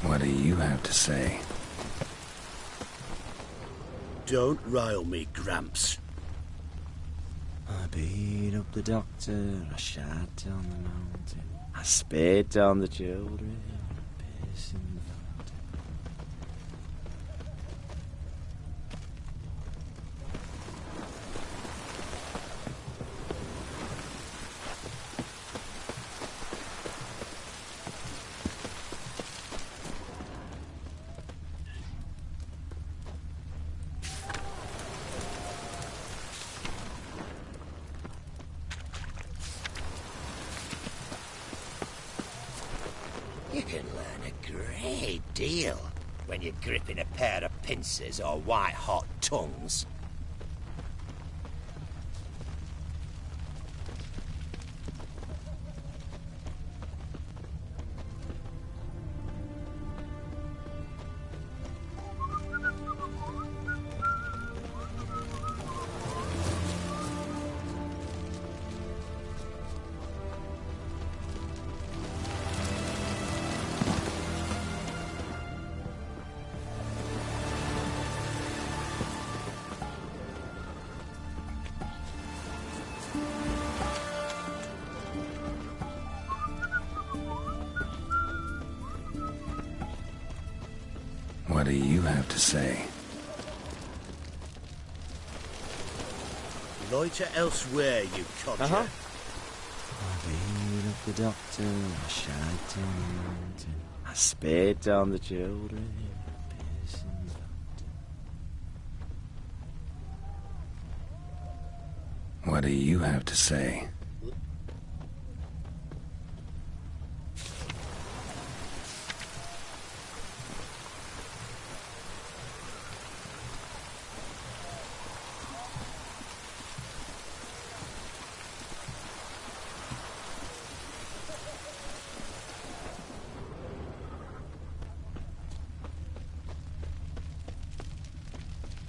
What do you have to say? Don't rile me, Gramps. I beat up the doctor, I shot down the mountain, I spit on the children, I piss in the fountain. You can learn a great deal when you're gripping a pair of pincers or white-hot tongues. What do you have to say? Loiter elsewhere, you codger. I beat up the doctor, I shot down the mountain, I spit on the children, I piss in the fountain. What do you have to say?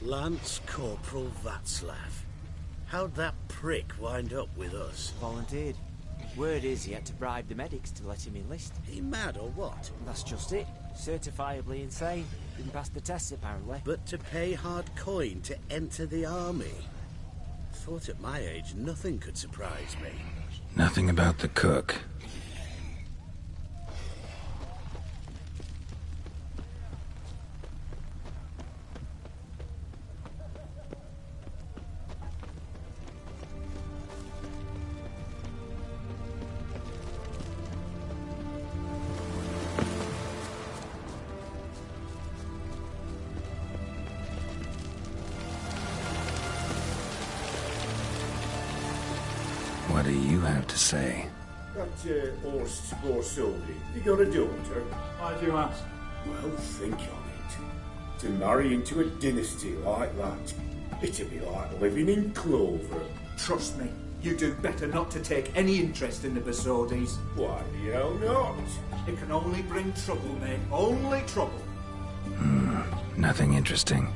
Lance Corporal Václav. How'd that prick wind up with us? Volunteered. Word is he had to bribe the medics to let him enlist. He mad or what? That's just it. Certifiably insane. Didn't pass the tests, apparently. But to pay hard coin to enter the army? Thought at my age nothing could surprise me. Nothing about the cook. What do you have to say? That horse Borsodi, you got a daughter? Why do you ask? Well, think on it. To marry into a dynasty like that, it'd be like living in clover. Trust me, you do better not to take any interest in the Basodis. Why the hell not? It can only bring trouble, mate. Only trouble. Nothing interesting.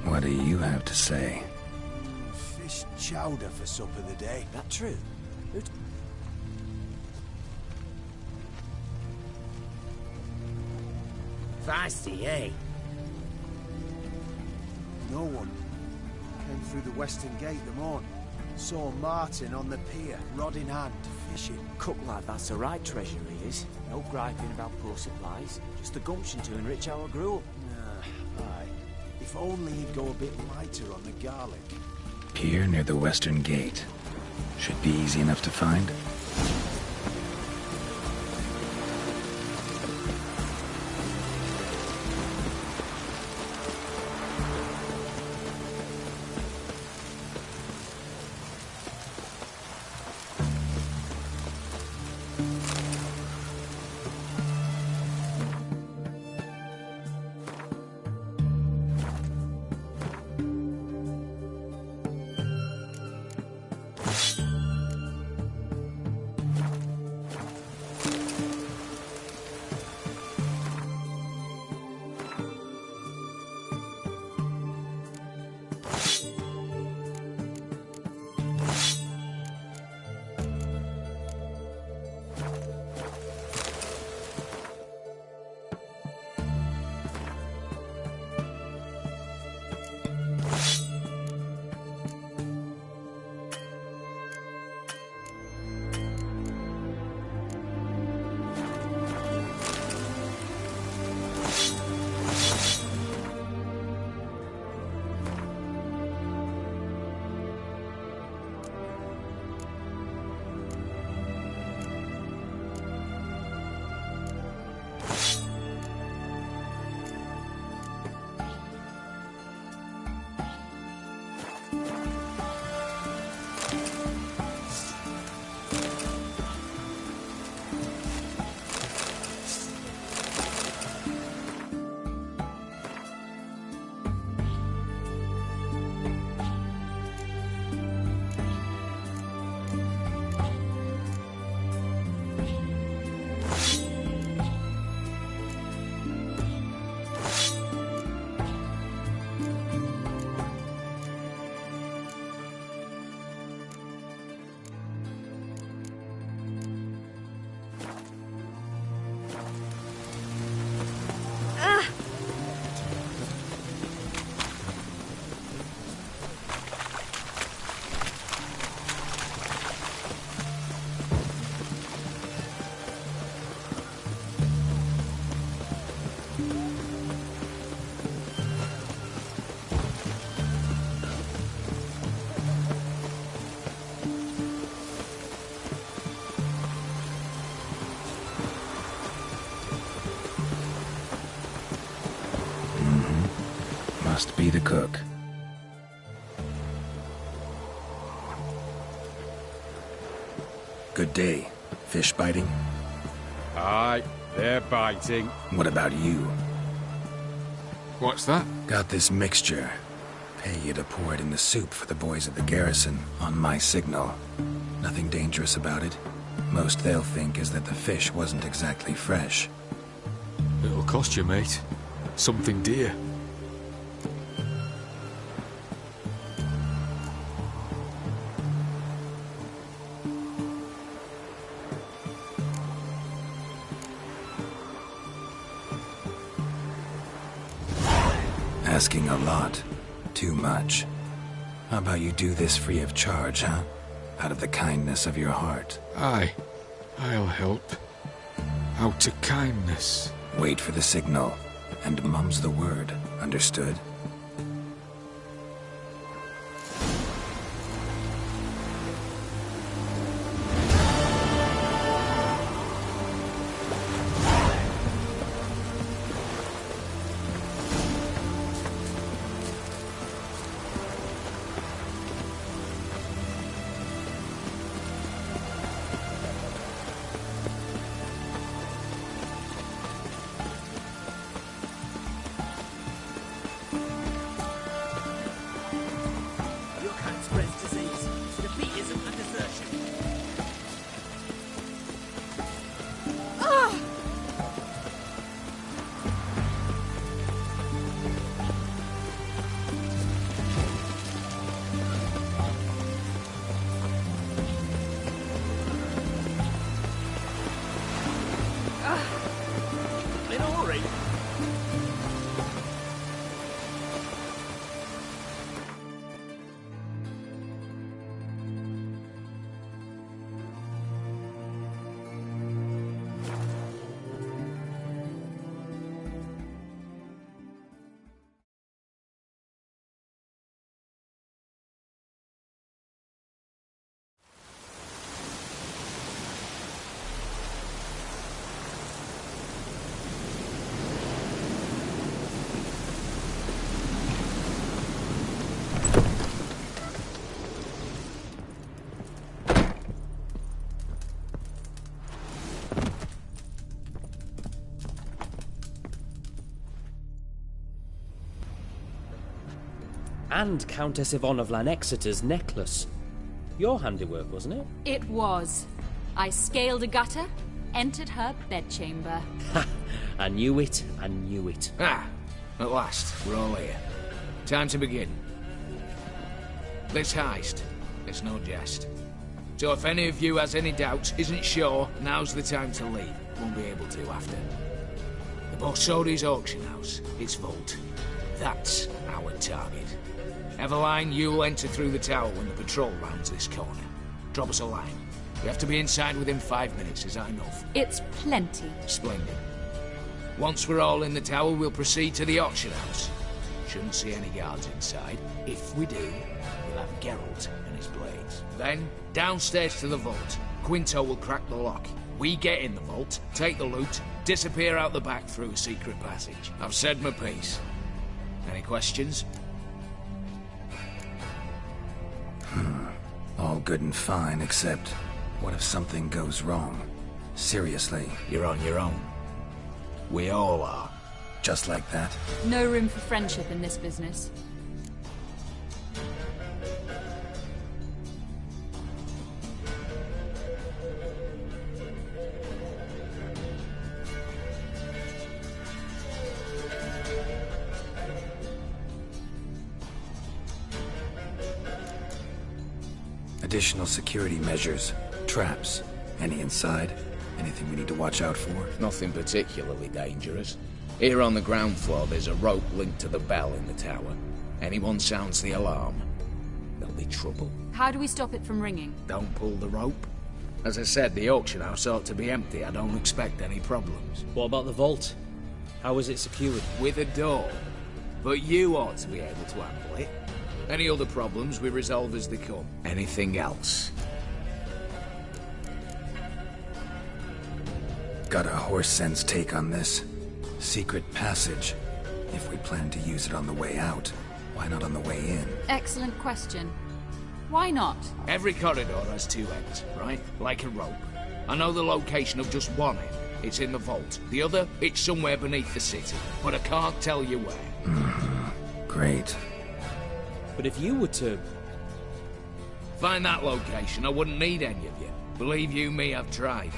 What do you have to say? Fish chowder for supper the day. That true? Feisty, eh? No one. Came through the western gate the morn. Saw Martin on the pier, rod in hand, fishing. Cook like that's the right treasure he is. No griping about poor supplies. Just the gumption to enrich our gruel. Nah, aye. If only he'd go a bit lighter on the garlic. Pier near the western gate. Should be easy enough to find. Must be the cook. Good day. Fish biting? Aye, they're biting. What about you? What's that? Got this mixture. Pay you to pour it in the soup for the boys at the garrison, on my signal. Nothing dangerous about it. Most they'll think is that the fish wasn't exactly fresh. It'll cost you, mate. Something dear. Asking a lot. Too much. How about you do this free of charge, huh? Out of the kindness of your heart. Aye, I'll help. Out of kindness. Wait for the signal, and mum's the word. Understood? Your kind spreads disease. Defeat isn't a desertion. In a hurry. And Countess Yvonne of Lanexeter's necklace. Your handiwork, wasn't it? It was. I scaled a gutter, entered her bedchamber. Ha! I knew it, I knew it. Ah, at last, we're all here. Time to begin. This heist, it's no jest. So if any of you has any doubts, isn't sure, now's the time to leave. Won't be able to after. The Borsodi's auction house, its vault. That's our target. Eveline, you'll enter through the tower when the patrol rounds this corner. Drop us a line. We have to be inside within 5 minutes, is that enough? It's plenty. Splendid. Once we're all in the tower, we'll proceed to the auction house. Shouldn't see any guards inside. If we do, we'll have Geralt and his blades. Then, downstairs to the vault. Quinto will crack the lock. We get in the vault, take the loot, disappear out the back through a secret passage. I've said my piece. Any questions? All good and fine, except what if something goes wrong? Seriously. You're on your own. We all are. Just like that? No room for friendship in this business. Additional security measures. Traps. Any inside? Anything we need to watch out for? Nothing particularly dangerous. Here on the ground floor, there's a rope linked to the bell in the tower. Anyone sounds the alarm, there'll be trouble. How do we stop it from ringing? Don't pull the rope. As I said, the auction house ought to be empty. I don't expect any problems. What about the vault? How was it secured? With a door. But you ought to be able to handle it. Any other problems we resolve as they come. Anything else? Got a horse sense take on this. Secret passage. If we plan to use it on the way out, why not on the way in? Excellent question. Why not? Every corridor has two ends, right? Like a rope. I know the location of just one end. It's in the vault. The other, it's somewhere beneath the city. But I can't tell you where. Great. But if you were to... find that location, I wouldn't need any of you. Believe you me, I've tried.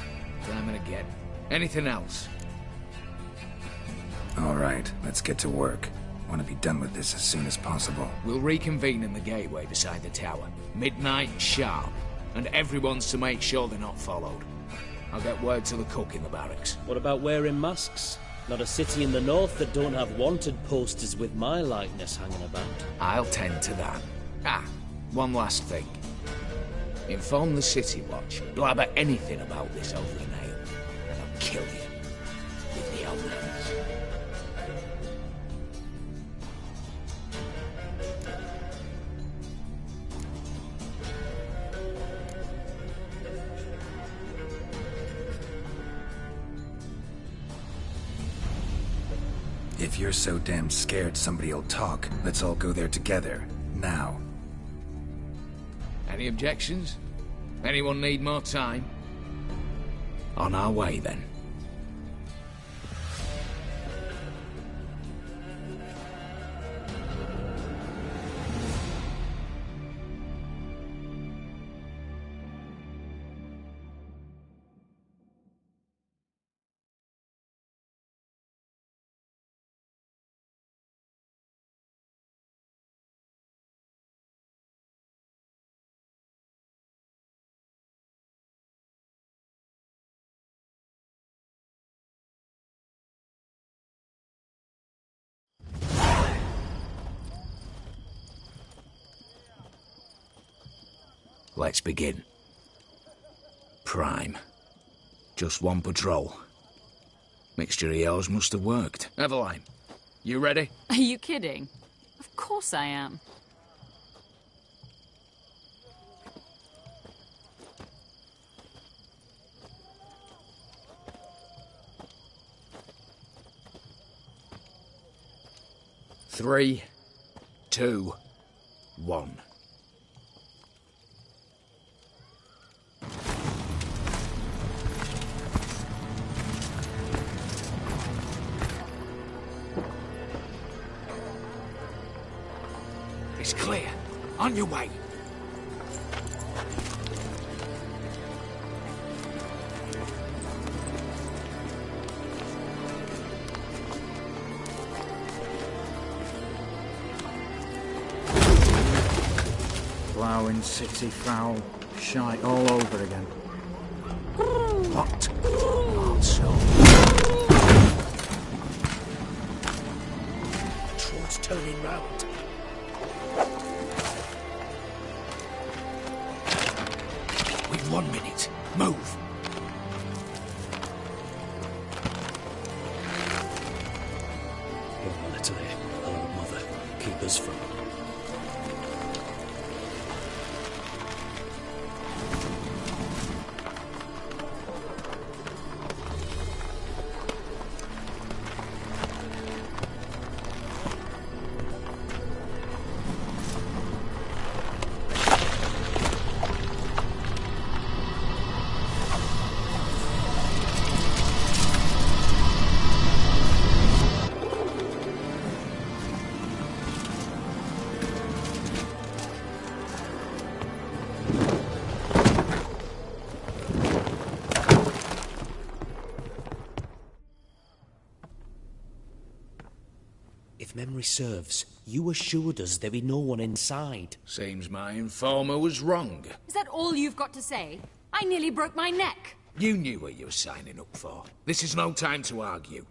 Time and again. Anything else? All right, let's get to work. Want to be done with this as soon as possible. We'll reconvene in the gateway beside the tower. Midnight sharp. And everyone's to make sure they're not followed. I'll get word to the cook in the barracks. What about wearing masks? Not a city in the north that don't have wanted posters with my likeness hanging about. I'll tend to that. Ah, one last thing. Inform the City Watch. Blabber anything about this over the nail, and I'll kill you with my own hands. If you're so damn scared somebody'll talk, let's all go there together. Now. Any objections? Anyone need more time? On our way, then. Let's begin. Prime. Just one patrol. Mixture of yours must have worked. Eveline, you ready? Are you kidding? Of course I am. Three, 2, 1. It's clear. On your way. Ploughing city foul. Shite all over again. What? Not so. Troll's turning round. We've 1 minute. Move. Hello, Natalie. Hello, Mother. Keep us from... If memory serves, you assured us there be no one inside. Seems my informer was wrong. Is that all you've got to say? I nearly broke my neck. You knew what you were signing up for. This is no time to argue.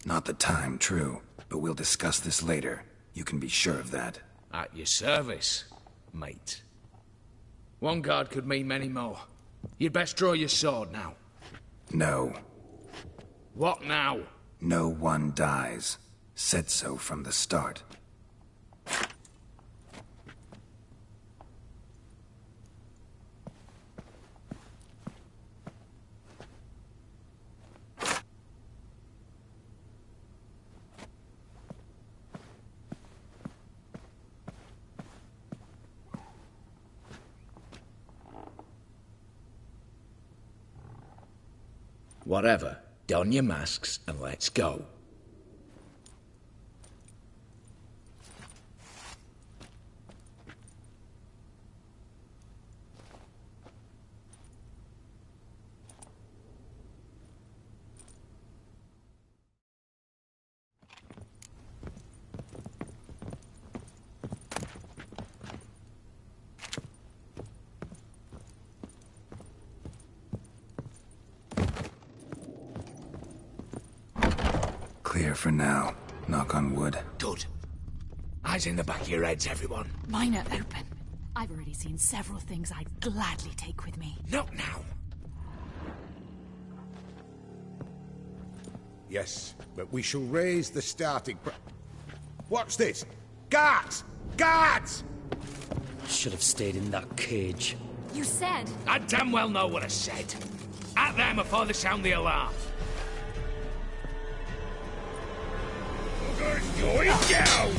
Not the time, true. But we'll discuss this later. You can be sure of that. At your service, mate. One guard could mean many more. You'd best draw your sword now. No. What now? No one dies. Said so from the start. Whatever. Don your masks and let's go. Clear for now. Knock on wood. Good. Eyes in the back of your heads, everyone. Mine are open. I've already seen several things I'd gladly take with me. Not now. Yes, but we shall raise the starting Watch this! Guards! Guards! I should have stayed in that cage. You said... I damn well know what I said. At them before they sound the alarm. Going down!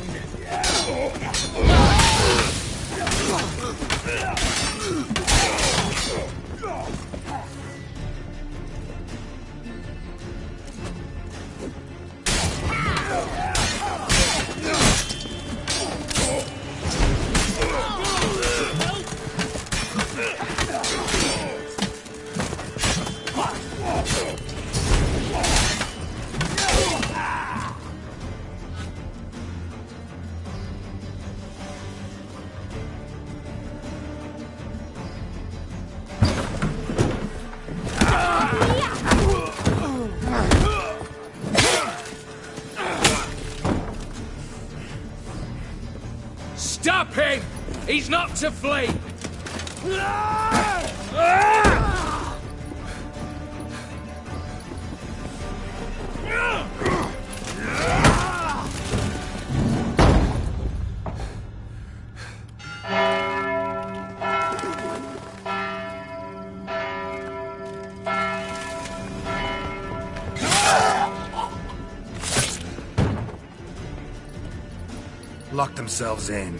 Stop him! He's not to flee! Lock themselves in.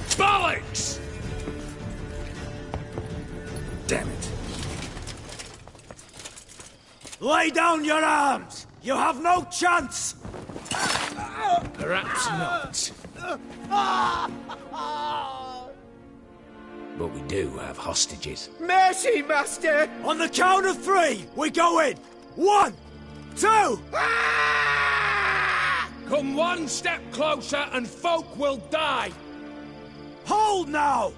Bollocks! Damn it. Lay down your arms! You have no chance! Perhaps not. But we do have hostages. Mercy, Master! On the count of 3, we go in! 1, 2! Come one step closer and folk will die! Hold now!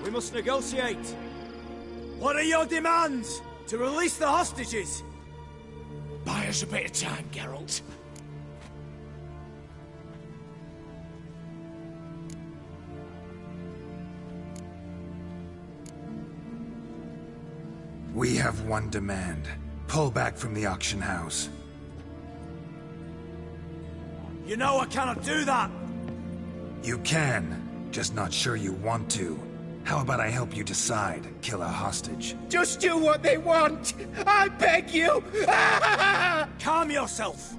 We must negotiate. What are your demands? To release the hostages? Buy us a bit of time, Geralt. We have one demand. Pull back from the auction house. You know I cannot do that! You can, just not sure you want to. How about I help you decide? Kill a hostage. Just do what they want! I beg you! Calm yourself!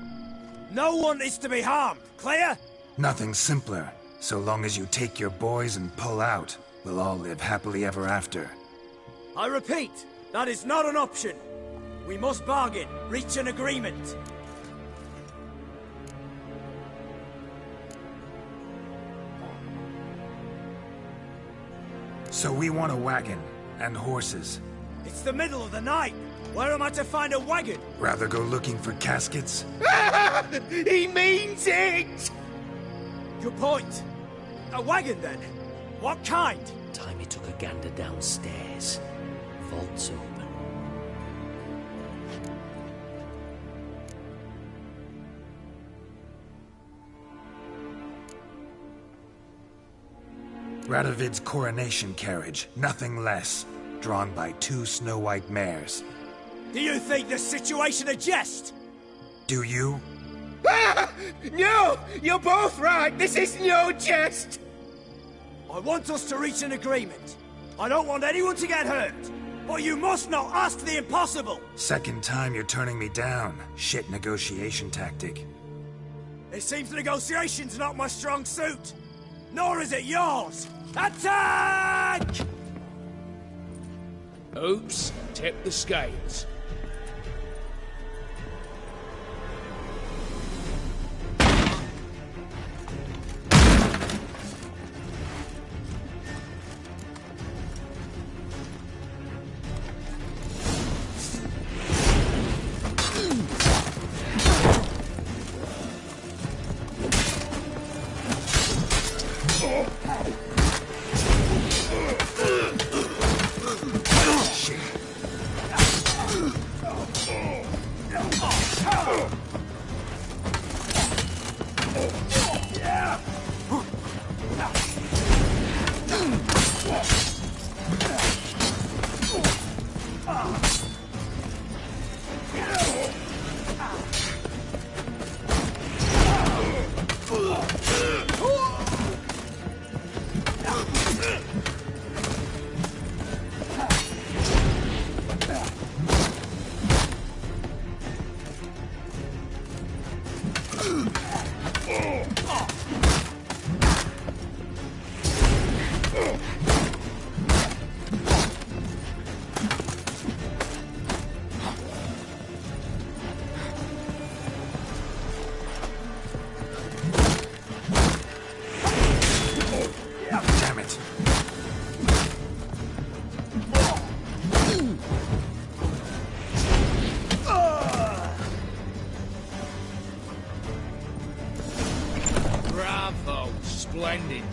No one is to be harmed, clear? Nothing simpler. So long as you take your boys and pull out, we'll all live happily ever after. I repeat, that is not an option. We must bargain, reach an agreement. So we want a wagon, and horses. It's the middle of the night. Where am I to find a wagon? Rather go looking for caskets? He means it! Good point. A wagon, then? What kind? Time he took a gander downstairs. Vault's open. Radovid's coronation carriage, nothing less. Drawn by 2 snow-white mares. Do you think this situation a jest? Do you? No! You're both right! This is no jest! I want us to reach an agreement. I don't want anyone to get hurt. But you must not ask the impossible! Second time you're turning me down. Shit negotiation tactic. It seems negotiation's not my strong suit. Nor is it yours! Attack! Oops, tip the scales.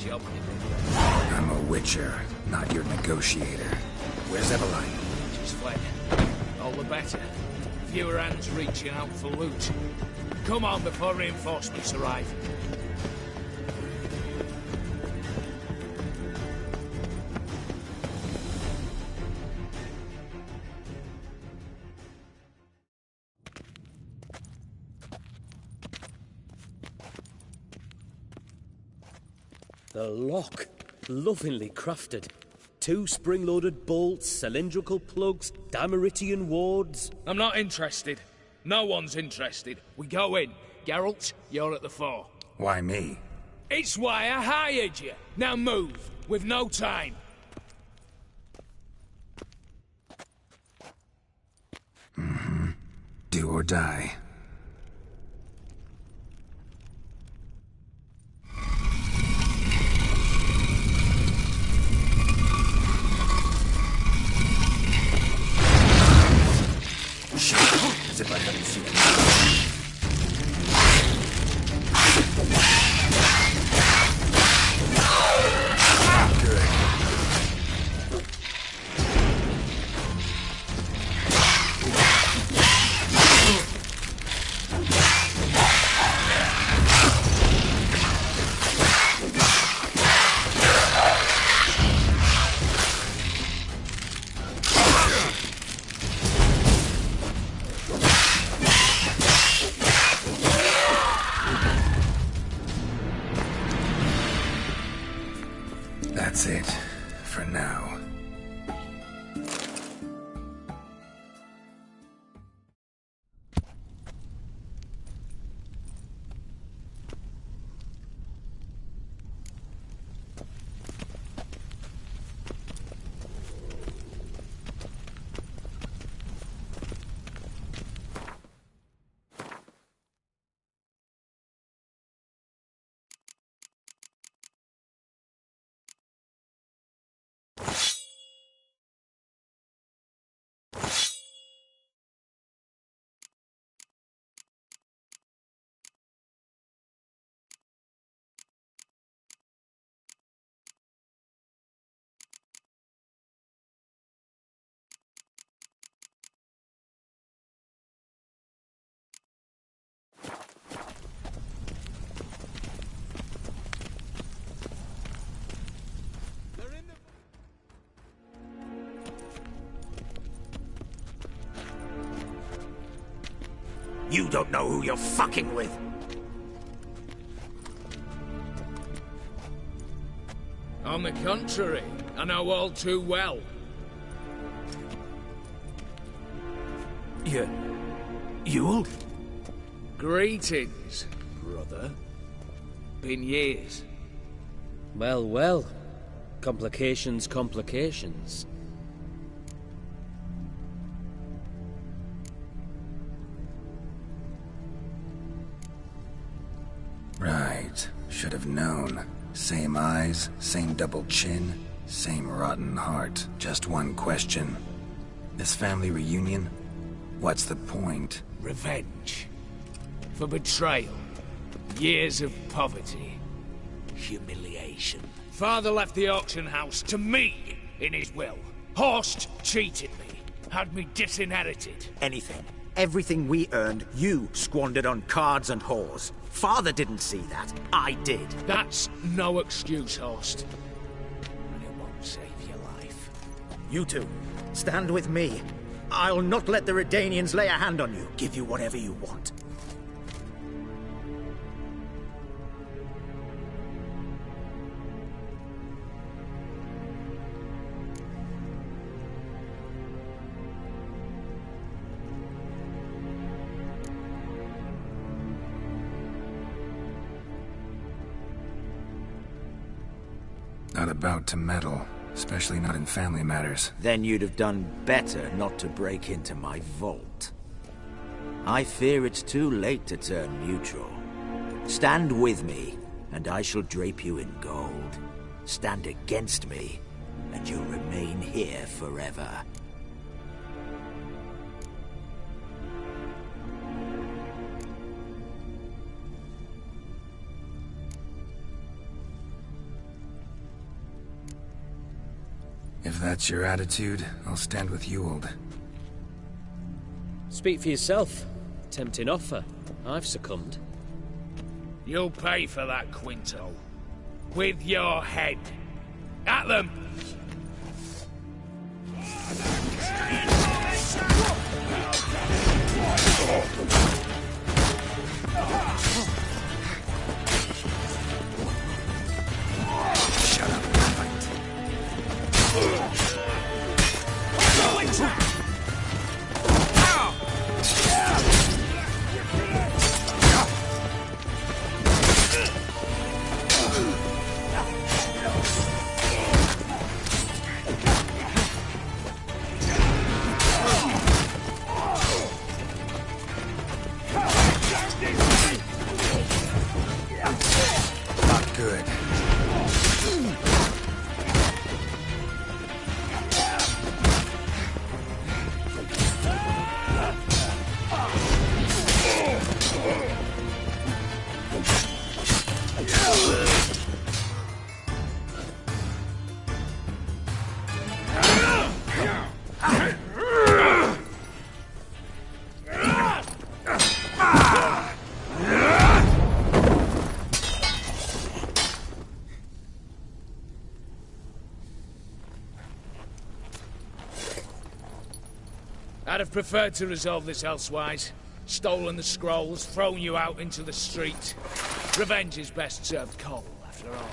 job. I'm a witcher, not your negotiator. Where's Eveline? She's fled. All the better. Fewer hands reaching out for loot. Come on before reinforcements arrive. The lock. Lovingly crafted. 2 spring-loaded bolts, cylindrical plugs, Dameritian wards. I'm not interested. No one's interested. We go in. Geralt, you're at the fore. Why me? It's why I hired you. Now move. We've no time. Mm-hmm. Do or die. As if I hadn't seen it. That's it, for now. You don't know who you're fucking with. On the contrary, I know all too well. You'll? Greetings, brother. Been years. Well, well. Complications, complications. Right. Should have known. Same eyes, same double chin, same rotten heart. Just one question. This family reunion? What's the point? Revenge. For betrayal. Years of poverty. Humiliation. Father left the auction house to me in his will. Horst cheated me. Had me disinherited. Anything. Everything we earned, you squandered on cards and whores. Father didn't see that. I did. That's no excuse, Horst. And it won't save your life. You two, stand with me. I'll not let the Redanians lay a hand on you. Give you whatever you want. Not about to meddle, especially not in family matters. Then you'd have done better not to break into my vault. I fear it's too late to turn neutral. Stand with me, and I shall drape you in gold. Stand against me, and you'll remain here forever. If that's your attitude, I'll stand with Ewald. Speak for yourself. Tempting offer. I've succumbed. You'll pay for that, Quinto. With your head. At them! Shut up, Not good. I'd have preferred to resolve this elsewise. Stolen the scrolls, thrown you out into the street. Revenge is best served cold, after all.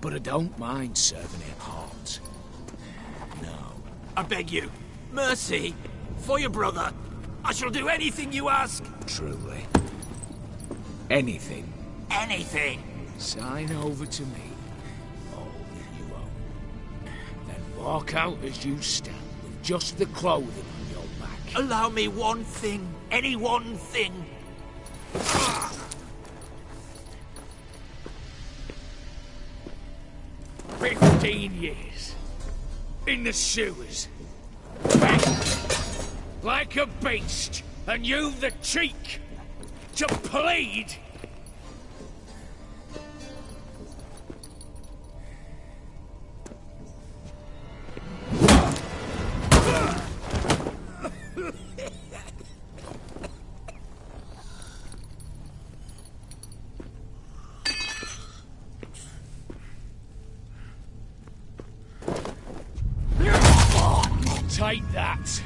But I don't mind serving it hot. No. I beg you, mercy, for your brother. I shall do anything you ask. Truly. Anything. Anything. Sign over to me. All that you own. Then walk out as you stand, with just the clothing on your back. Allow me one thing. Any one thing. 15 years. In the sewers. Begged. Like a beast. And you've the cheek to plead. Take that.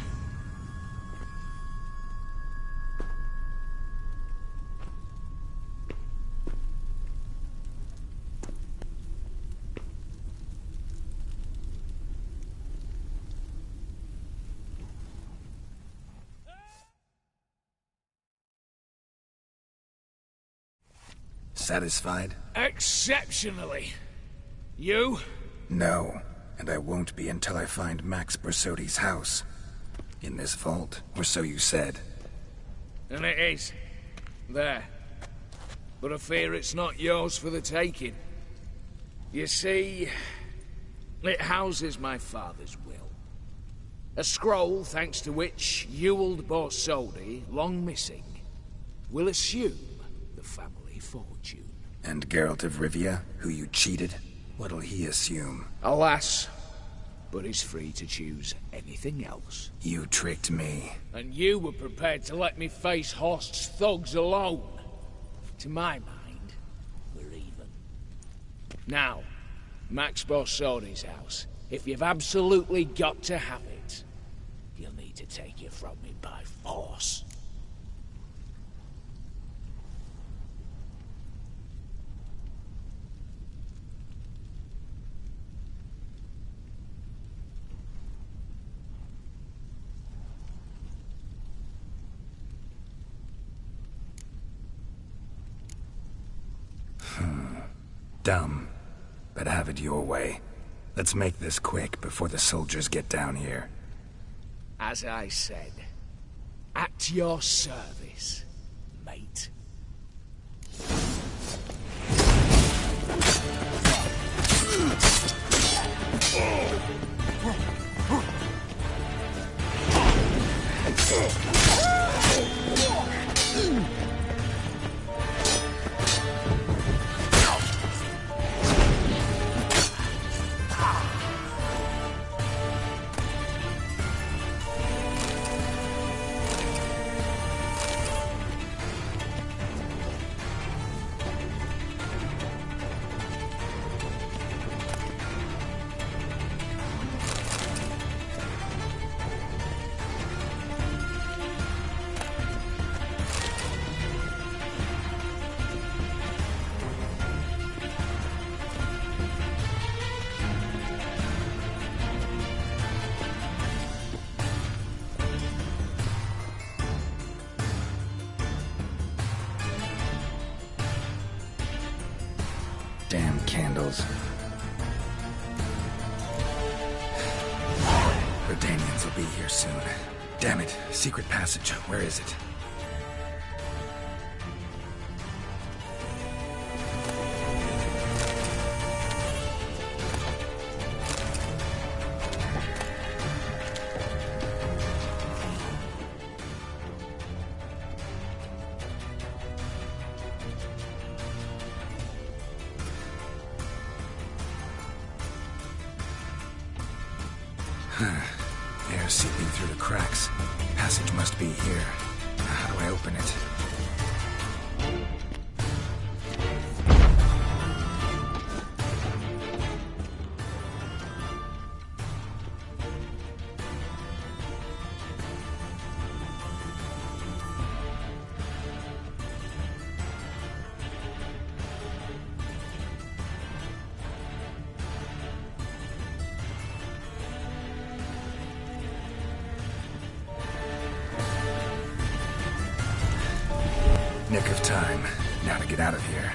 Satisfied? Exceptionally. You? No, and I won't be until I find Max Bersodi's house. In this vault, or so you said. And it is. There. But I fear it's not yours for the taking. You see, it houses my father's will. A scroll thanks to which Ewald Borsodi, long missing, will assume the family fortune. And Geralt of Rivia, who you cheated? What'll he assume? Alas, but he's free to choose anything else. You tricked me. And you were prepared to let me face Horst's thugs alone. To my mind, we're even. Now, Max Borsodi's house. If you've absolutely got to have it, you'll need to take it from me by force. Dumb, but have it your way. Let's make this quick before the soldiers get down here. As I said, at your service, mate. barrels. Redanians will be here soon. Damn it. Secret passage. Where is it? Air seeping through the cracks. Passage must be here. How do I open it? Nick of time. Now to get out of here.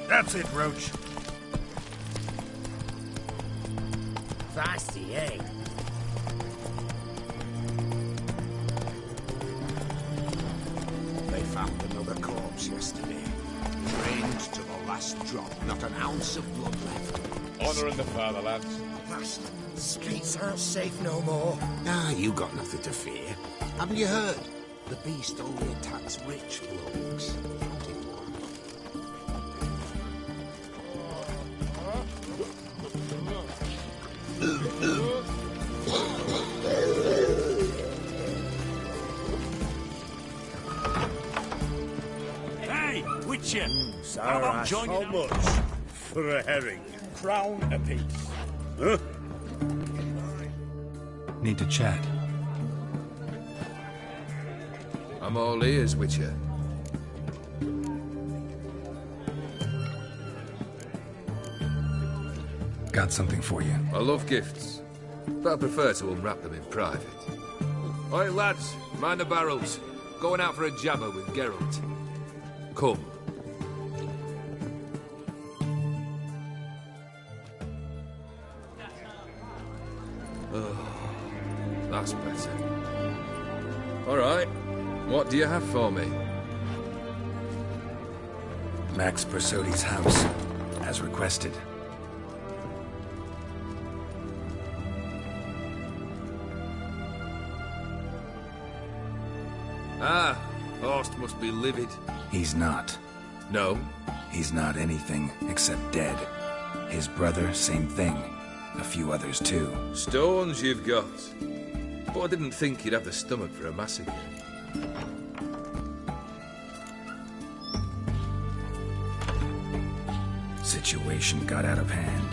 That's it, Roach. Feisty, eh? They found another corpse yesterday. Drained to the last drop. Not an ounce of blood left. Honour in the father, lads. Past. Streets aren't safe no more. Ah, you got nothing to fear. Haven't you heard? The beast only attacks rich blokes. Hey, Witcher! How about joining How much for a herring? Crown apiece. Huh? Need to chat. I'm all ears, Witcher. Got something for you. I love gifts, but I prefer to unwrap them in private. Oi, lads, mind the barrels. Going out for a jabber with Geralt. Come. Oh, that's better. All right, What do you have for me? Max Bersodi's house, as requested. Ah, Horst must be livid. He's not. No? He's not anything except dead. His brother, same thing. A few others too. Stones you've got. But I didn't think you'd have the stomach for a massacre. Situation got out of hand.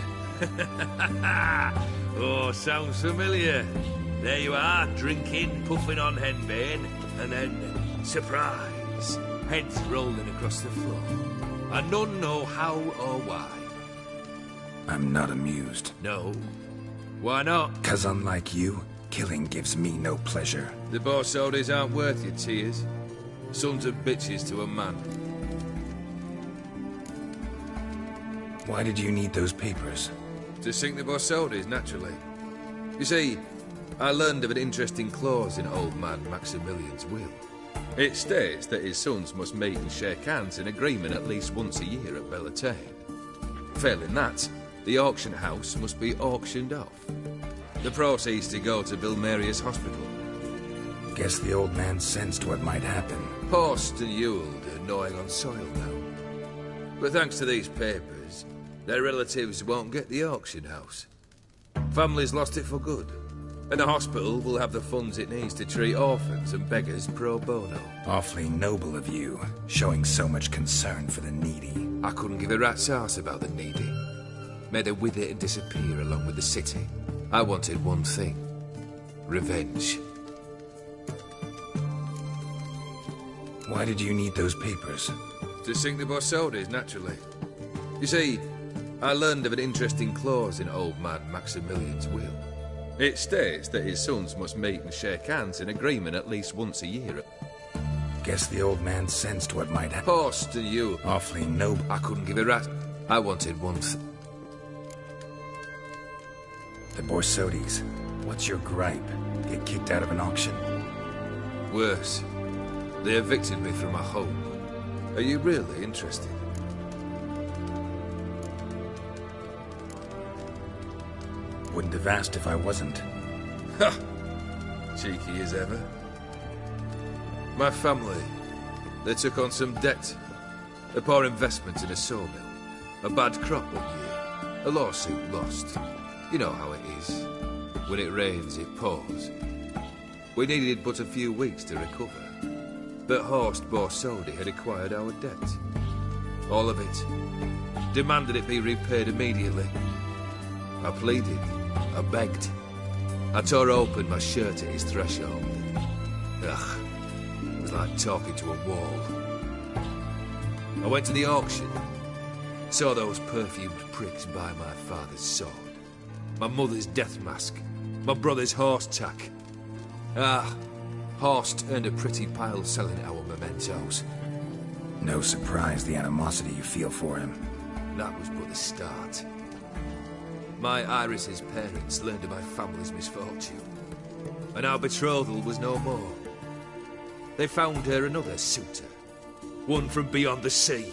Oh, sounds familiar. There you are, drinking, puffing on henbane, and then, surprise, heads rolling across the floor. And none know how or why. I'm not amused. No? Why not? 'Cause unlike you, killing gives me no pleasure. The Borsodis aren't worth your tears. Sons of bitches to a man. Why did you need those papers? To sink the Borsodis, naturally. You see, I learned of an interesting clause in old man Maximilian's will. It states that his sons must meet and shake hands in agreement at least once a year at Bellatane. Failing that, the auction house must be auctioned off. The proceeds to go to Vilmerius Hospital. Guess the old man sensed what might happen. Horst and Ewald are gnawing on soil now. But thanks to these papers, their relatives won't get the auction house. Families lost it for good. And the hospital will have the funds it needs to treat orphans and beggars pro bono. Awfully noble of you, showing so much concern for the needy. I couldn't give a rat's ass about the needy. Made her wither and disappear along with the city. I wanted one thing. Revenge. Why did you need those papers? To sink the Borsodis, naturally. You see, I learned of an interesting clause in old man Maximilian's will. It states that his sons must meet and shake hands in agreement at least once a year. Guess the old man sensed what might happen. Horst and you. Awfully noble. I couldn't give a rat. I wanted one The Borsodis. What's your gripe? Get kicked out of an auction? Worse. They evicted me from my home. Are you really interested? Wouldn't have asked if I wasn't. Ha! Cheeky as ever. My family, they took on some debt. A poor investment in a sawmill. A bad crop one year. A lawsuit lost. You know how it is. When it rains, it pours. We needed but a few weeks to recover. But Horst Borsodi had acquired our debt. All of it. Demanded it be repaid immediately. I pleaded. I begged. I tore open my shirt at his threshold. Ugh. It was like talking to a wall. I went to the auction. Saw those perfumed pricks buy my father's sword. My mother's death mask. My brother's horse tack. Ah, Horst earned a pretty pile selling our mementos. No surprise the animosity you feel for him. That was but the start. My Iris's parents learned of my family's misfortune, and our betrothal was no more. They found her another suitor, one from beyond the sea.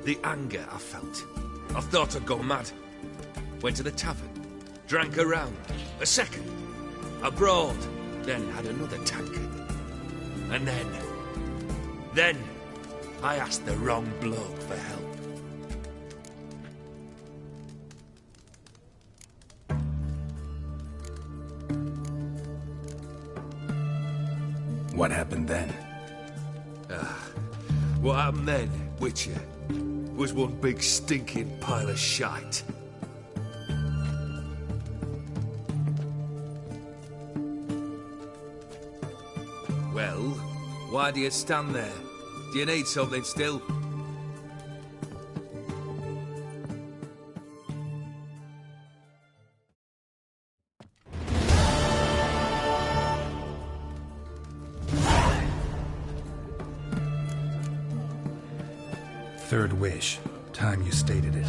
The anger I felt, I thought I'd gone mad. Went to the tavern, drank a round, a second, abroad, then had another tankard. And then I asked the wrong bloke for help. What happened then? What happened then, Witcher, was one big stinking pile of shite. Well, why do you stand there? Do you need something still? Third wish. Time you stated it.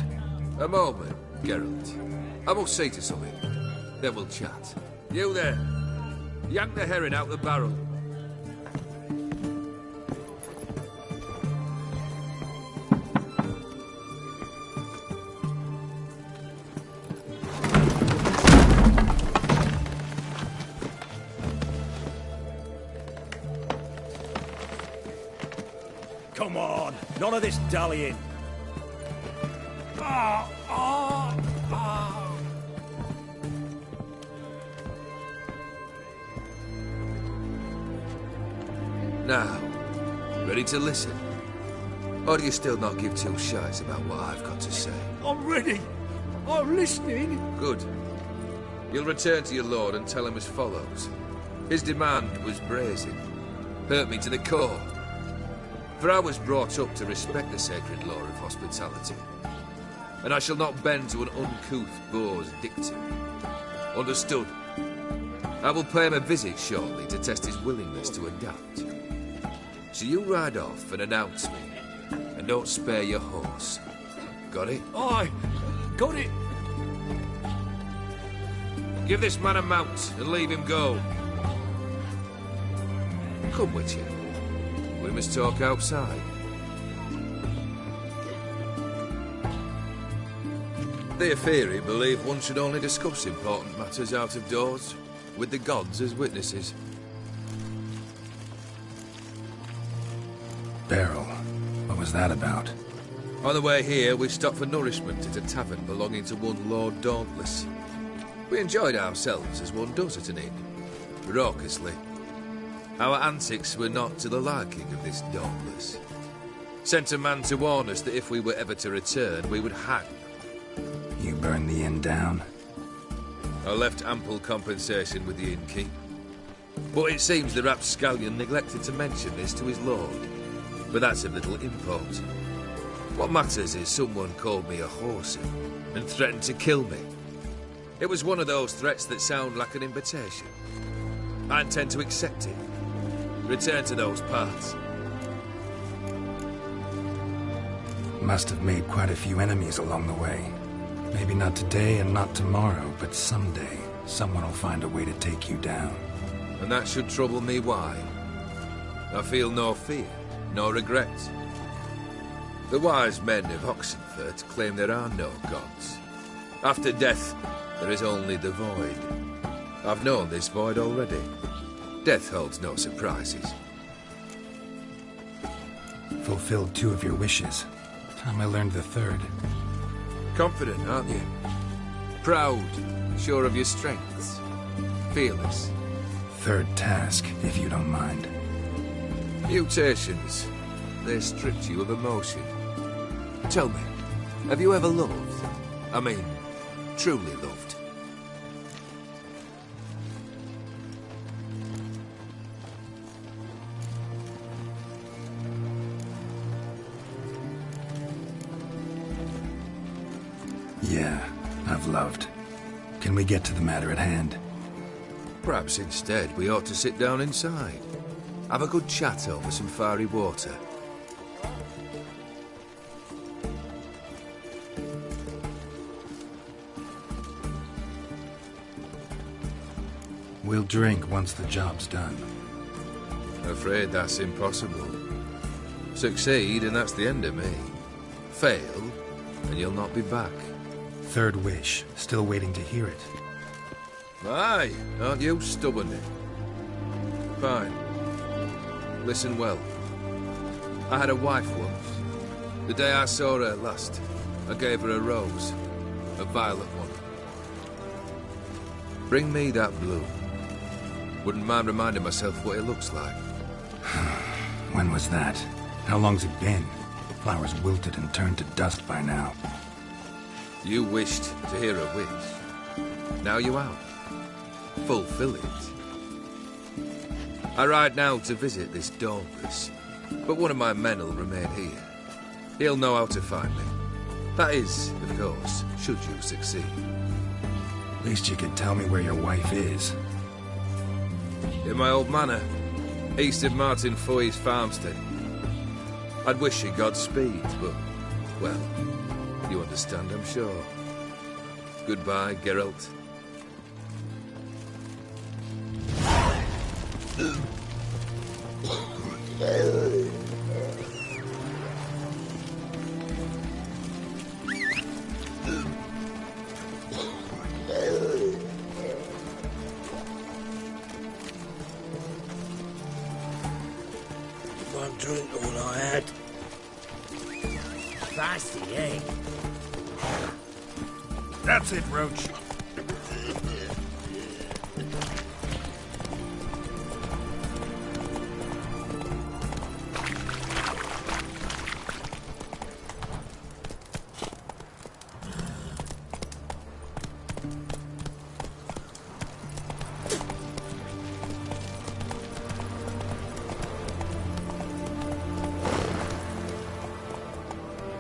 A moment, Geralt. I must say to something. Then we'll chat. You there. Yank the herring out the barrel. None of this dallying. Now, ready to listen? Or do you still not give two shites about what I've got to say? I'm ready. I'm listening. Good. You'll return to your lord and tell him as follows. His demand was brazen. Hurt me to the core. For I was brought up to respect the sacred law of hospitality. And I shall not bend to an uncouth boor's dictum. Understood? I will pay him a visit shortly to test his willingness to adapt. So you ride off and announce me. And don't spare your horse. Got it? Aye, got it. Give this man a mount and leave him go. Come with you. We must talk outside. The Aetheri believe one should only discuss important matters out of doors, with the gods as witnesses. Beryl, what was that about? On the way here, we stopped for nourishment at a tavern belonging to one Lord Dauntless. We enjoyed ourselves as one does at an inn, raucously. Our antics were not to the liking of this Dauntless. Sent a man to warn us that if we were ever to return, we would hang. You burned the inn down? I left ample compensation with the innkeep. But it seems the rapscallion neglected to mention this to his lord. But that's of little import. What matters is someone called me a whoreson and threatened to kill me. It was one of those threats that sound like an invitation. I intend to accept it. Return to those parts. Must have made quite a few enemies along the way. Maybe not today and not tomorrow, but someday, someone will find a way to take you down. And that should trouble me why? I feel no fear, no regret. The wise men of Oxenfurt claim there are no gods. After death, there is only the void. I've known this void already. Death holds no surprises. Fulfilled 2 of your wishes. Time I learned the 3rd. Confident, aren't you? Proud, sure of your strengths. Fearless. 3rd task, if you don't mind. Mutations. They stripped you of emotion. Tell me, have you ever loved? I mean, truly loved? Yeah, I've loved. Can we get to the matter at hand? Perhaps instead we ought to sit down inside. Have a good chat over some fiery water. We'll drink once the job's done. Afraid that's impossible. Succeed and that's the end of me. Fail and you'll not be back. 3rd wish. Still waiting to hear it. Aye, aren't you stubborn? Fine. Listen well. I had a wife once. The day I saw her last, I gave her a rose. A violet one. Bring me that bloom. Wouldn't mind reminding myself what it looks like. When was that? How long's it been? Flowers wilted and turned to dust by now. You wished to hear a wish. Now you have. Fulfill it. I ride now to visit this Dauntless, but one of my men will remain here. He'll know how to find me. That is, of course, should you succeed. Least you could tell me where your wife is. In my old manor, east of Martin Foy's farmstead. I'd wish you Godspeed, but, well, you understand, I'm sure. Goodbye, Geralt. One drink all I had. That's it, Roach.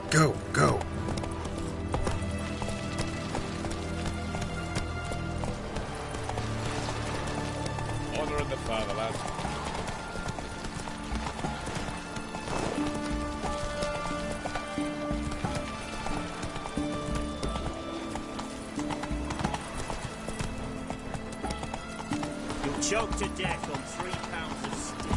Go, go. Honor in the fatherland. You'll choke to death on 3 pounds of steak.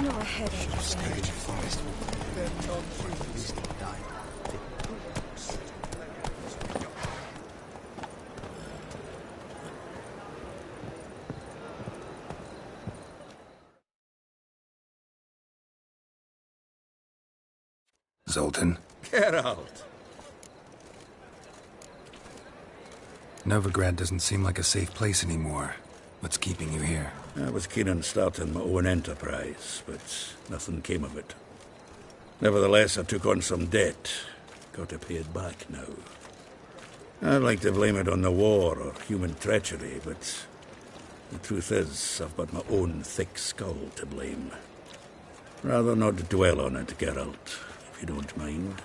Not a headache. Zoltan? Geralt! Novigrad doesn't seem like a safe place anymore. What's keeping you here? I was keen on starting my own enterprise, but nothing came of it. Nevertheless, I took on some debt. Got to pay it back now. I'd like to blame it on the war or human treachery, but the truth is, I've got my own thick skull to blame. Rather not dwell on it, Geralt, if you don't mind.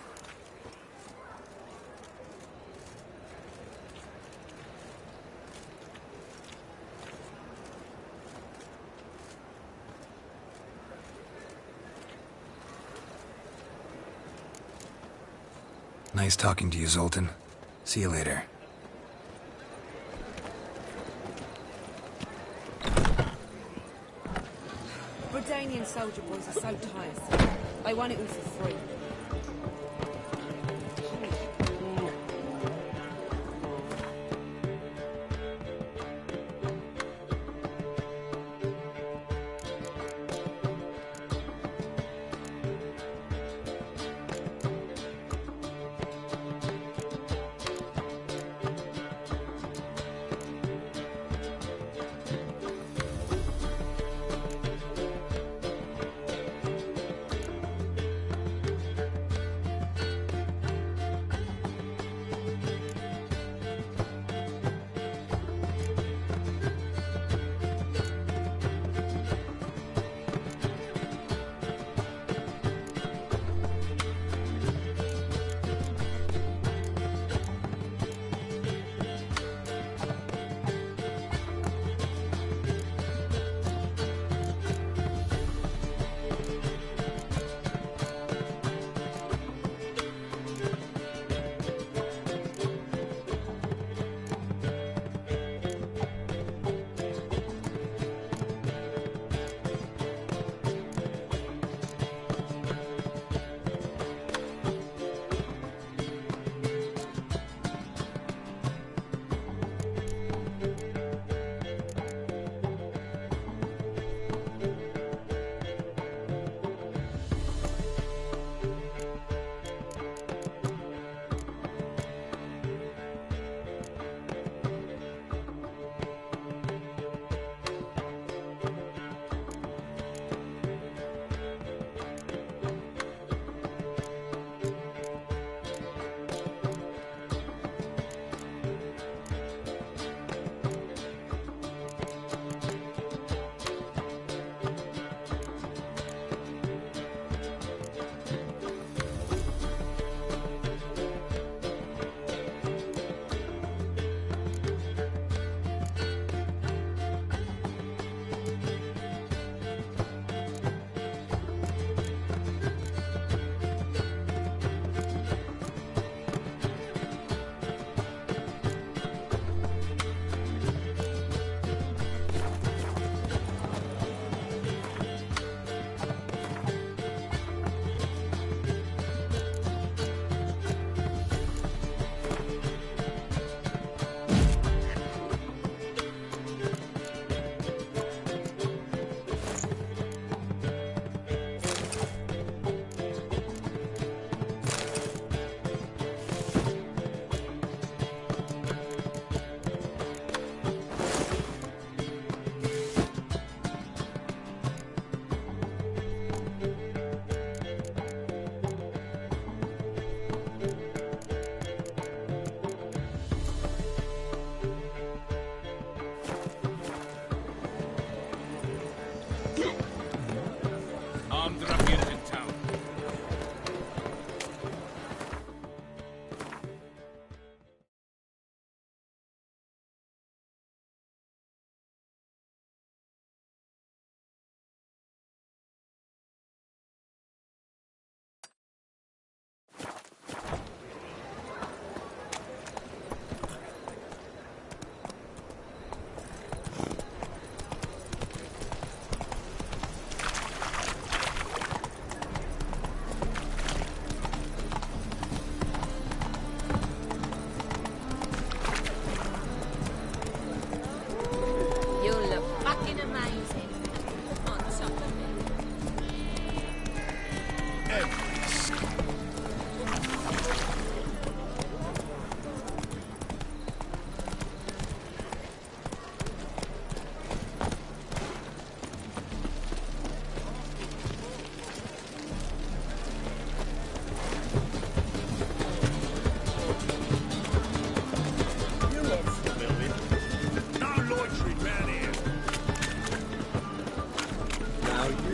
Nice talking to you, Zoltan. See you later. Bredanian soldier boys are so tiresome. They want it all for free.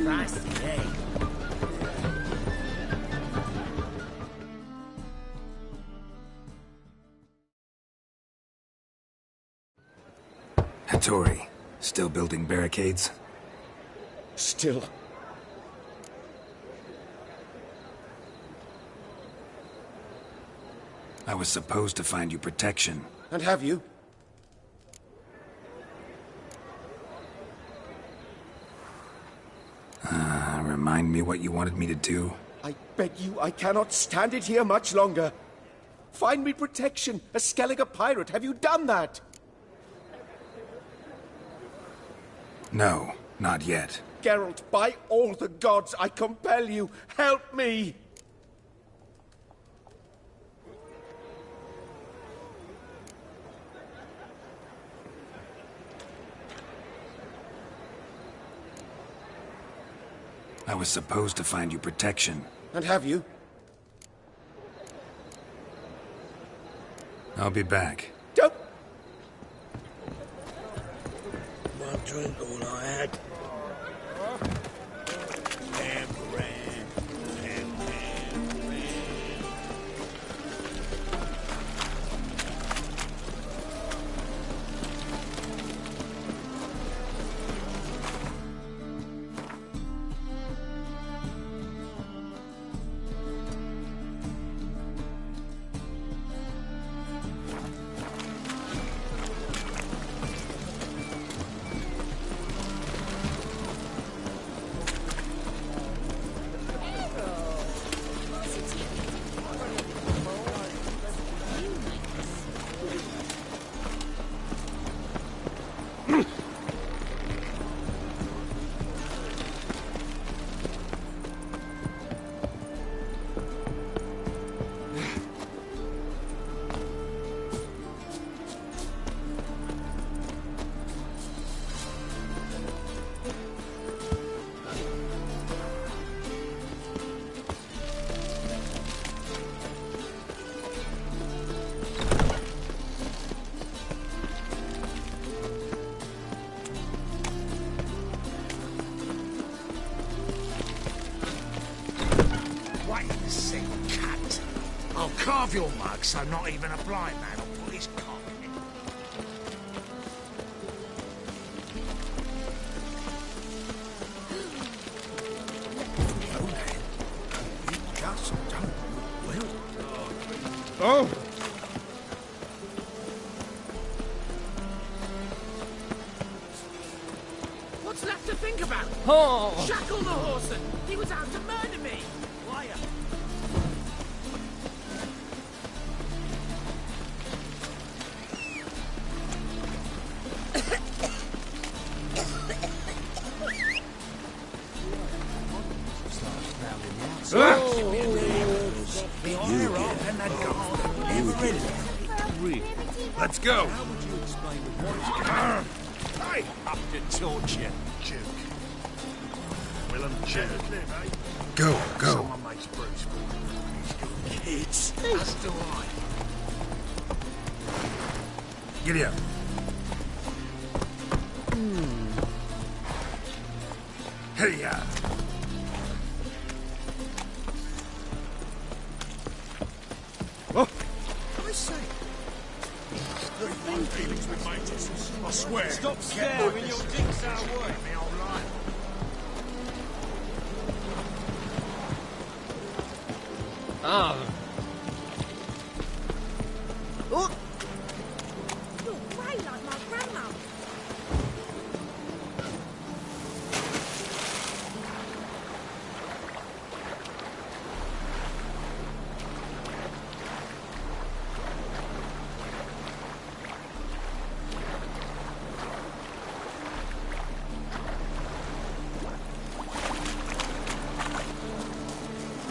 Pricey, eh? Hattori, still building barricades? Still. I was supposed to find you protection. And have you? Remind me what you wanted me to do? I beg you, I cannot stand it here much longer. Find me protection, a Skellige pirate. Have you done that? No, not yet. Geralt, by all the gods, I compel you, help me! I was supposed to find you protection. And have you? I'll be back. Don't... One drink, all I had. I'll carve your mug so not even a blind man will put his cock in it. No, man. You just don't will. Oh! What's left to think about? Oh! Shackle the horse and he was out to murder me. Liar. Let's go. How would you explain the voice? Hey, up to torture, Duke. Willem Duke. Go, go. Someone makes Bruce. Kids. As do I. Giddy up. Hey-ya. Oh! I say. Very feelings with my Jesus. I swear. Stop staring, your dick's our way. Me old lion. Ah. Oh! You're grey like my grandma.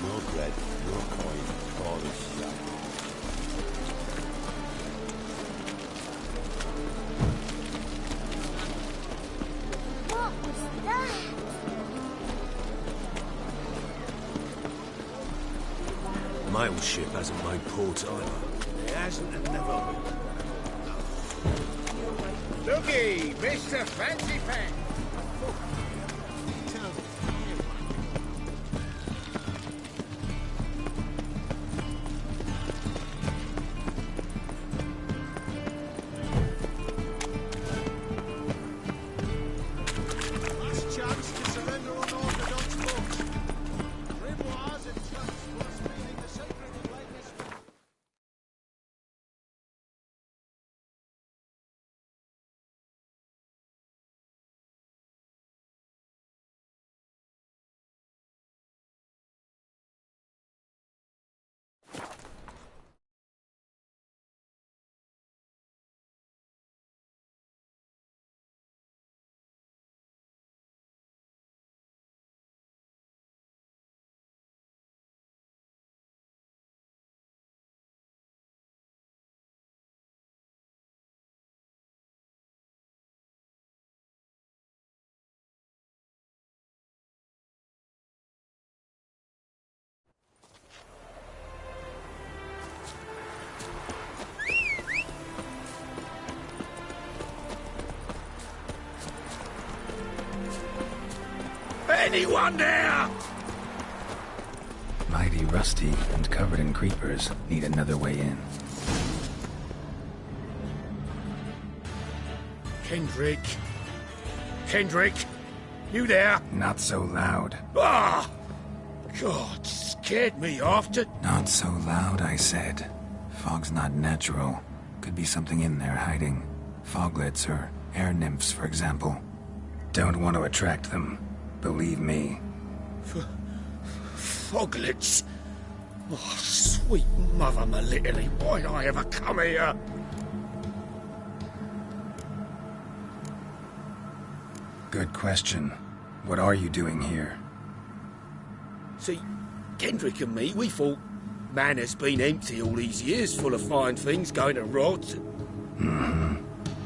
No bread, no coin, all is shut. What was that? Mail ship hasn't made port either. It hasn't and never will. Looky, Mr. Fancy Pants! anyone there? Mighty rusty and covered in creepers. Need another way in. Kendrick. Kendrick, you there? Not so loud. Ah! God, scared me off to... Not so loud, I said. Fog's not natural. Could be something in there hiding. Foglets or air nymphs, for example. Don't want to attract them. Believe me. Foglets? Oh, sweet mother Melitele, why'd I ever come here? Good question. What are you doing here? See, Kendrick and me, we thought Manor's been empty all these years, full of fine things going to rot. Mm-hmm.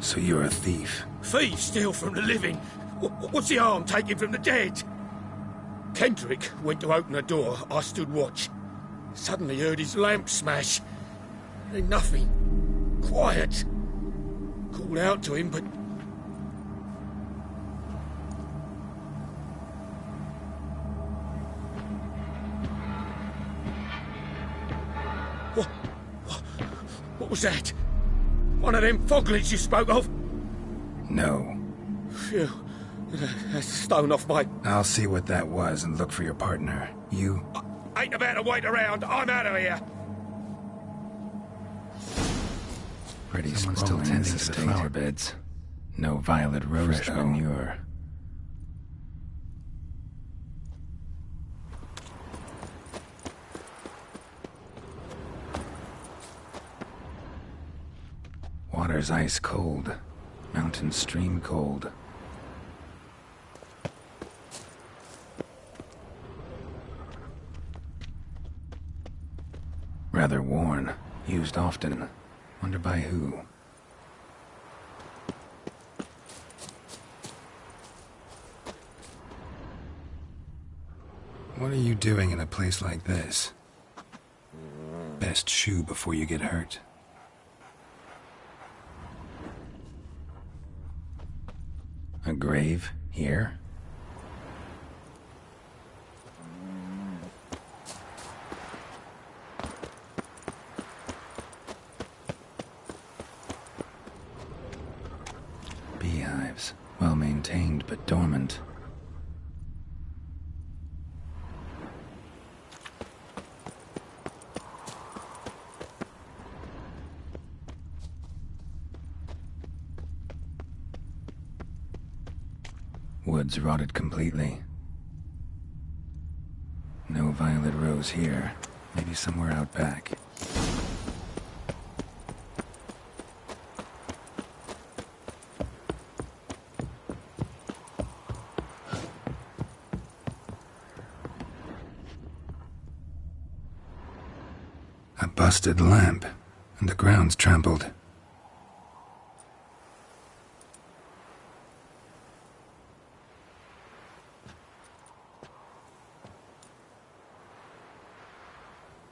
So you're a thief. Thieves steal from the living. What's the harm taking from the dead? Kendrick went to open the door. I stood watch. Suddenly heard his lamp smash. Then nothing. Quiet. Called out to him, but... What was that? One of them foglets you spoke of? No. Phew. That's a stone off my... I'll see what that was and look for your partner. You... I ain't about to wait around. I'm out of here. Pretty Someone's still tending to the flower beds. No violet rose, though. Manure. Water's ice cold. Mountain stream cold. Rather worn. Used often. Wonder by who. What are you doing in a place like this? Best shoe before you get hurt. A grave here? Beehives, well maintained but dormant. Woods rotted completely. No violet rose here. Maybe somewhere out back. A busted lamp, and the ground's trampled.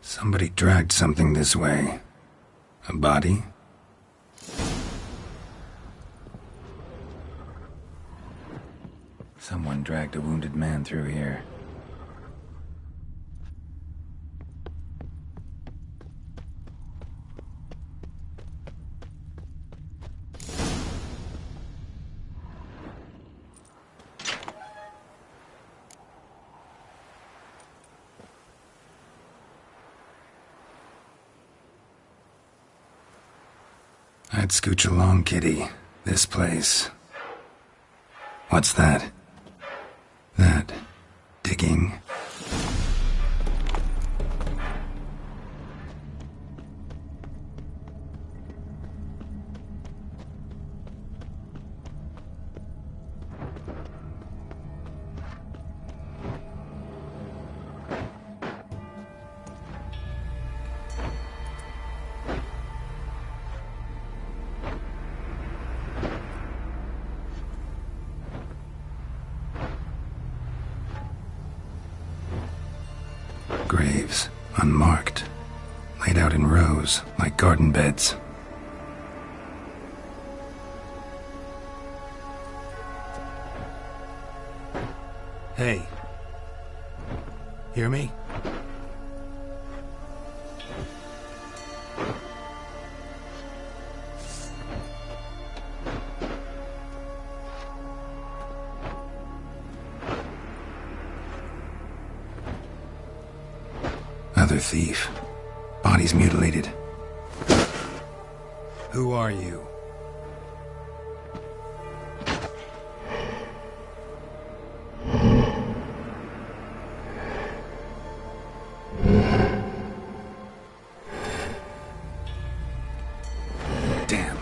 Somebody dragged something this way. A body? Someone dragged a wounded man through here. I'd scooch along, kitty. This place. What's that? That... digging? Graves, unmarked, laid out in rows, like garden beds. Hey, Hear me? Other thief. Body's mutilated. Who are you? Damn.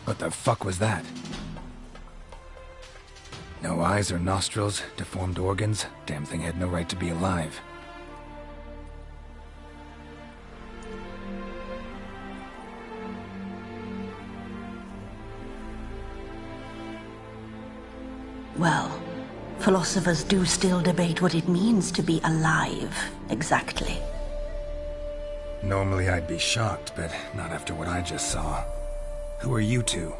What the fuck was that? No eyes or nostrils, deformed organs. Damn thing had no right to be alive. Well, philosophers do still debate what it means to be alive, exactly. Normally I'd be shocked, but not after what I just saw. Who are you two?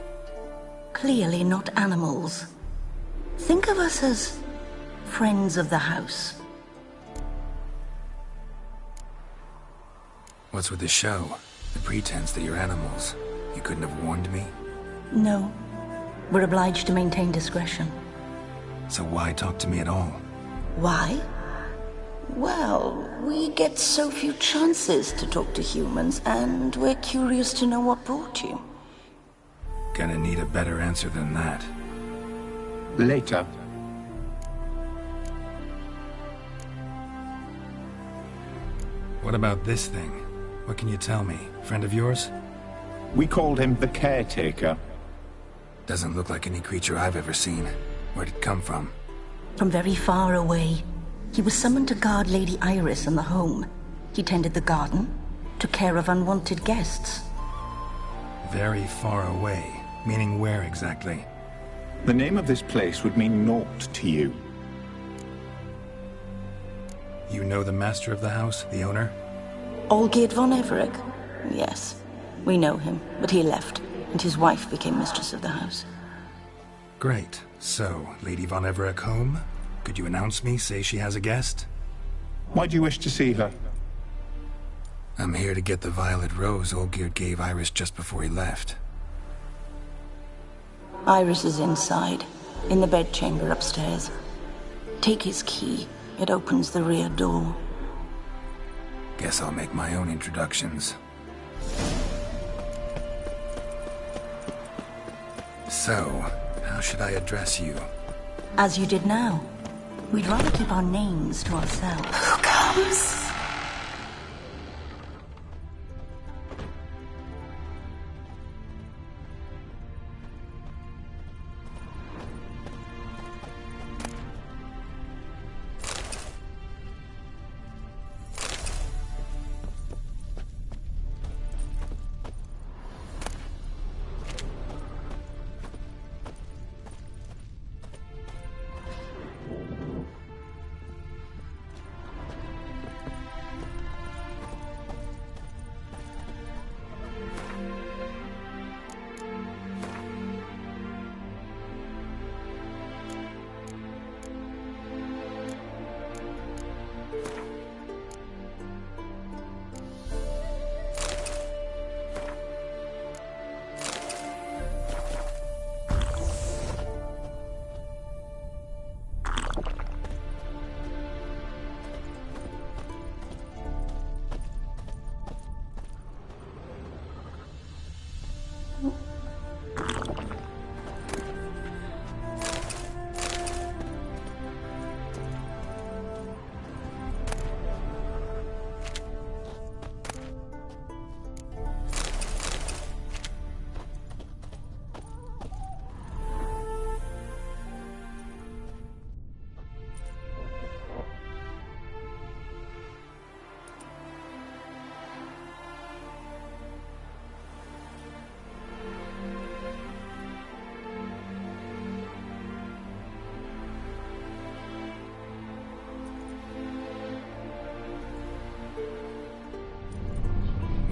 Clearly not animals. Think of us as friends of the house. What's with the show? The pretense that you're animals. You couldn't have warned me? No. We're obliged to maintain discretion. So why talk to me at all? Why? Well, we get so few chances to talk to humans, and we're curious to know what brought you. Gonna need a better answer than that. Later. What about this thing? What can you tell me? Friend of yours? We called him the Caretaker. Doesn't look like any creature I've ever seen. Where'd it come from? From very far away. He was summoned to guard Lady Iris and the home. He tended the garden, took care of unwanted guests. Very far away. Meaning where exactly? The name of this place would mean naught to you. You know the master of the house, the owner? Olgierd von Everec? Yes. We know him, but he left, and his wife became mistress of the house. Great. So, Lady von Everec home? Could you announce me, say she has a guest? Why do you wish to see her? I'm here to get the violet rose Olgierd gave Iris just before he left. Iris is inside, in the bedchamber upstairs. Take his key. It opens the rear door. Guess I'll make my own introductions. So, how should I address you? As you did now. We'd rather keep our names to ourselves. Who comes?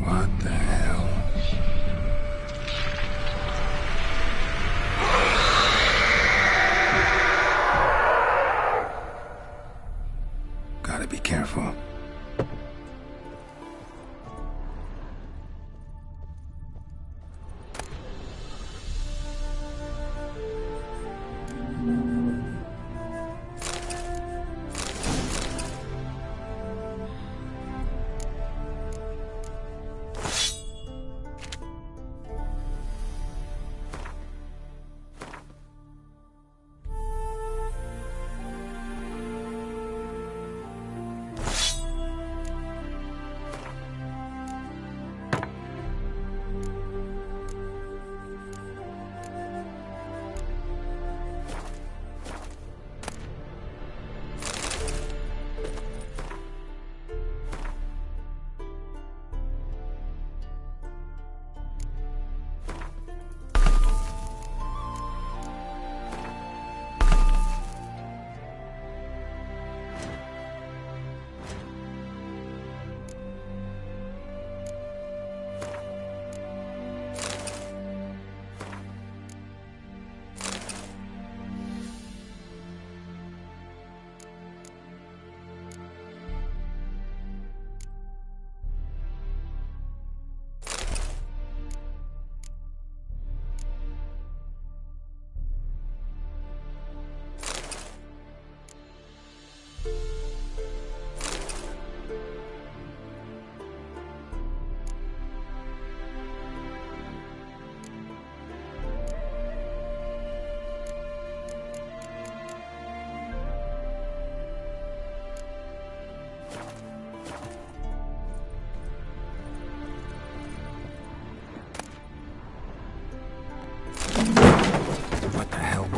What the hell? Gotta be careful.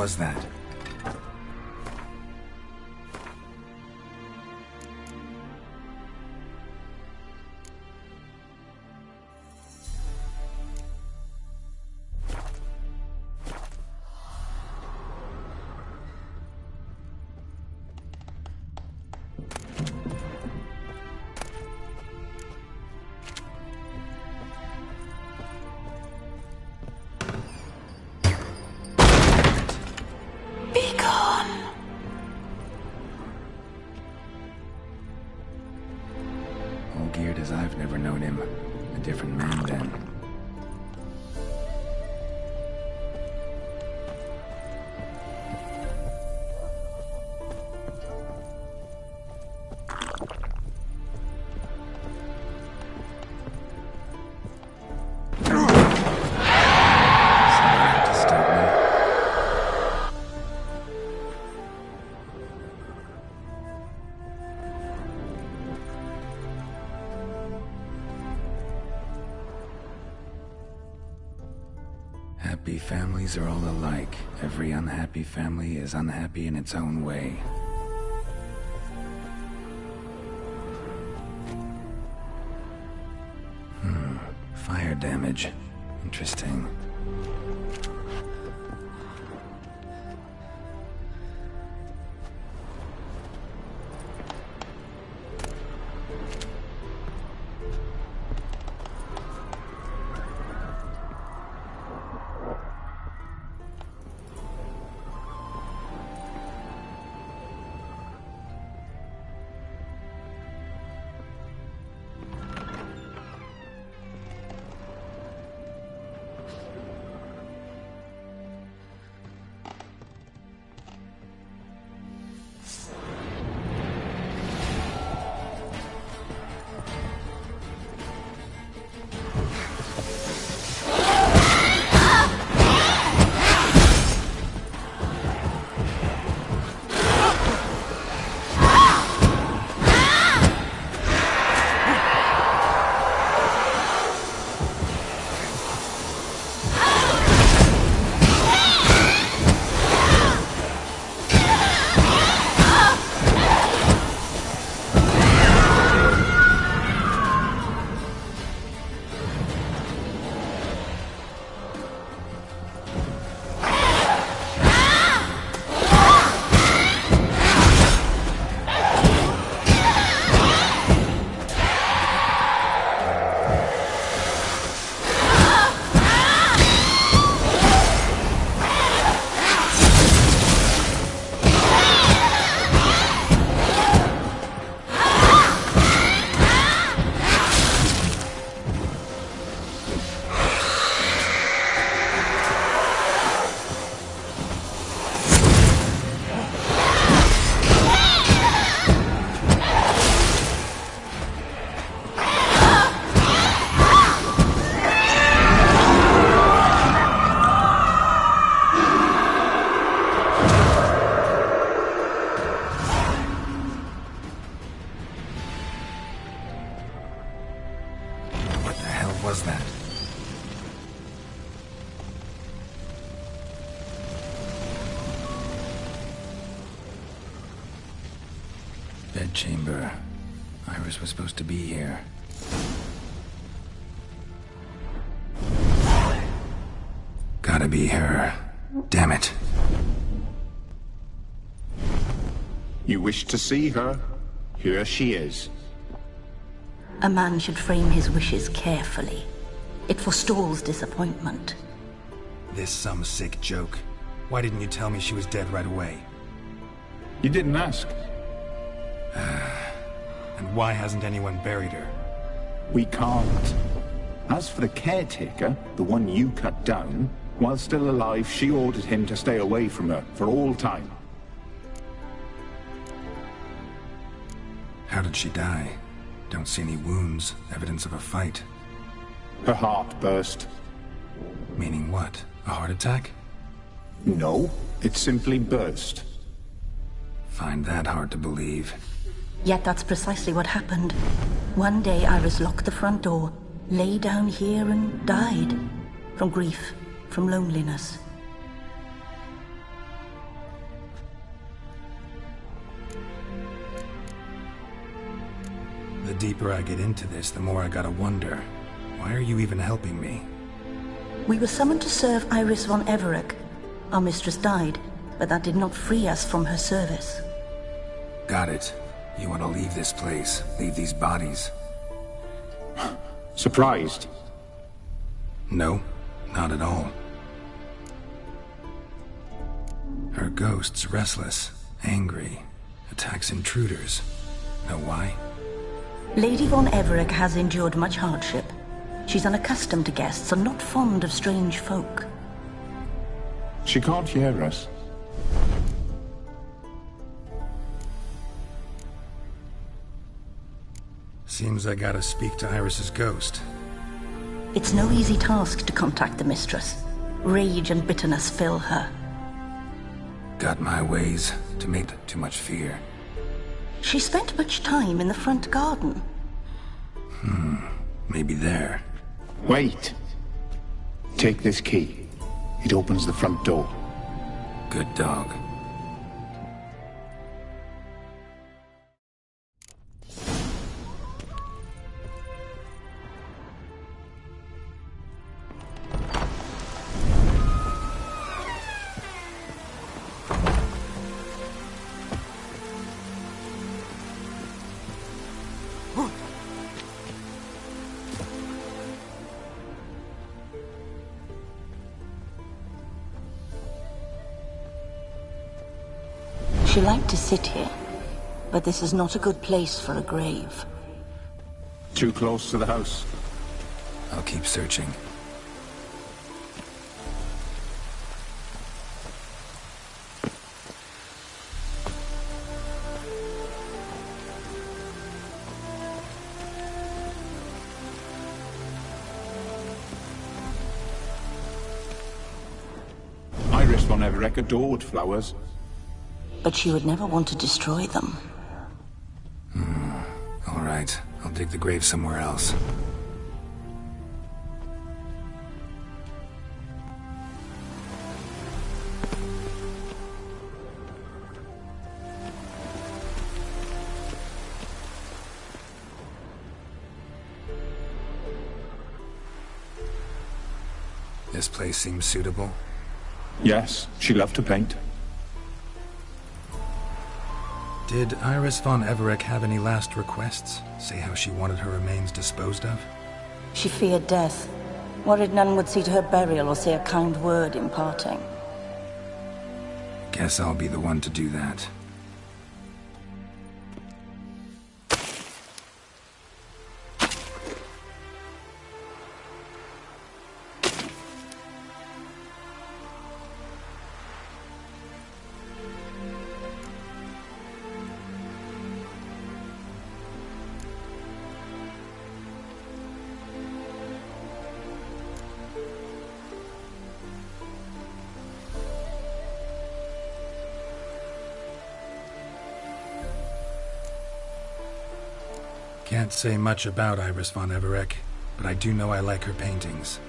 was that? Geared as I've never known him. A different man then. Happy families are all alike. Every unhappy family is unhappy in its own way. Fire damage. Interesting. Was that? Bedchamber. Iris was supposed to be here. Gotta be her. Damn it. You wish to see her? Here she is. A man should frame his wishes carefully. It forestalls disappointment. This some sick joke. Why didn't you tell me she was dead right away? You didn't ask. And why hasn't anyone buried her? We can't. As for the caretaker, the one you cut down, while still alive, she ordered him to stay away from her for all time. How did she die? Don't see any wounds, evidence of a fight. Her heart burst. Meaning what? A heart attack? No, it simply burst. Find that hard to believe. Yet that's precisely what happened. One day Iris locked the front door, lay down here and died. From grief, from loneliness. The deeper I get into this, the more I gotta wonder. Why are you even helping me? We were summoned to serve Iris von Everec. Our mistress died, but that did not free us from her service. Got it. You want to leave this place, leave these bodies? Surprised? No, not at all. Her ghost's restless, angry, attacks intruders. Know why? Lady von Everec has endured much hardship. She's unaccustomed to guests and not fond of strange folk. She can't hear us. Seems I gotta speak to Iris's ghost. It's no easy task to contact the mistress. Rage and bitterness fill her. Got my ways to make too much fear. She spent much time in the front garden. Maybe there. Wait. Take this key. It opens the front door. Good dog. She liked to sit here, but this is not a good place for a grave. Too close to the house. I'll keep searching. Iris von Everec adored flowers. But she would never want to destroy them. All right, I'll dig the grave somewhere else. This place seems suitable. Yes, she loved to paint. Did Iris von Everec have any last requests? Say how she wanted her remains disposed of? She feared death, worried none would see to her burial or say a kind word in parting. Guess I'll be the one to do that. Can't say much about Iris von Everec, but I do know I like her paintings.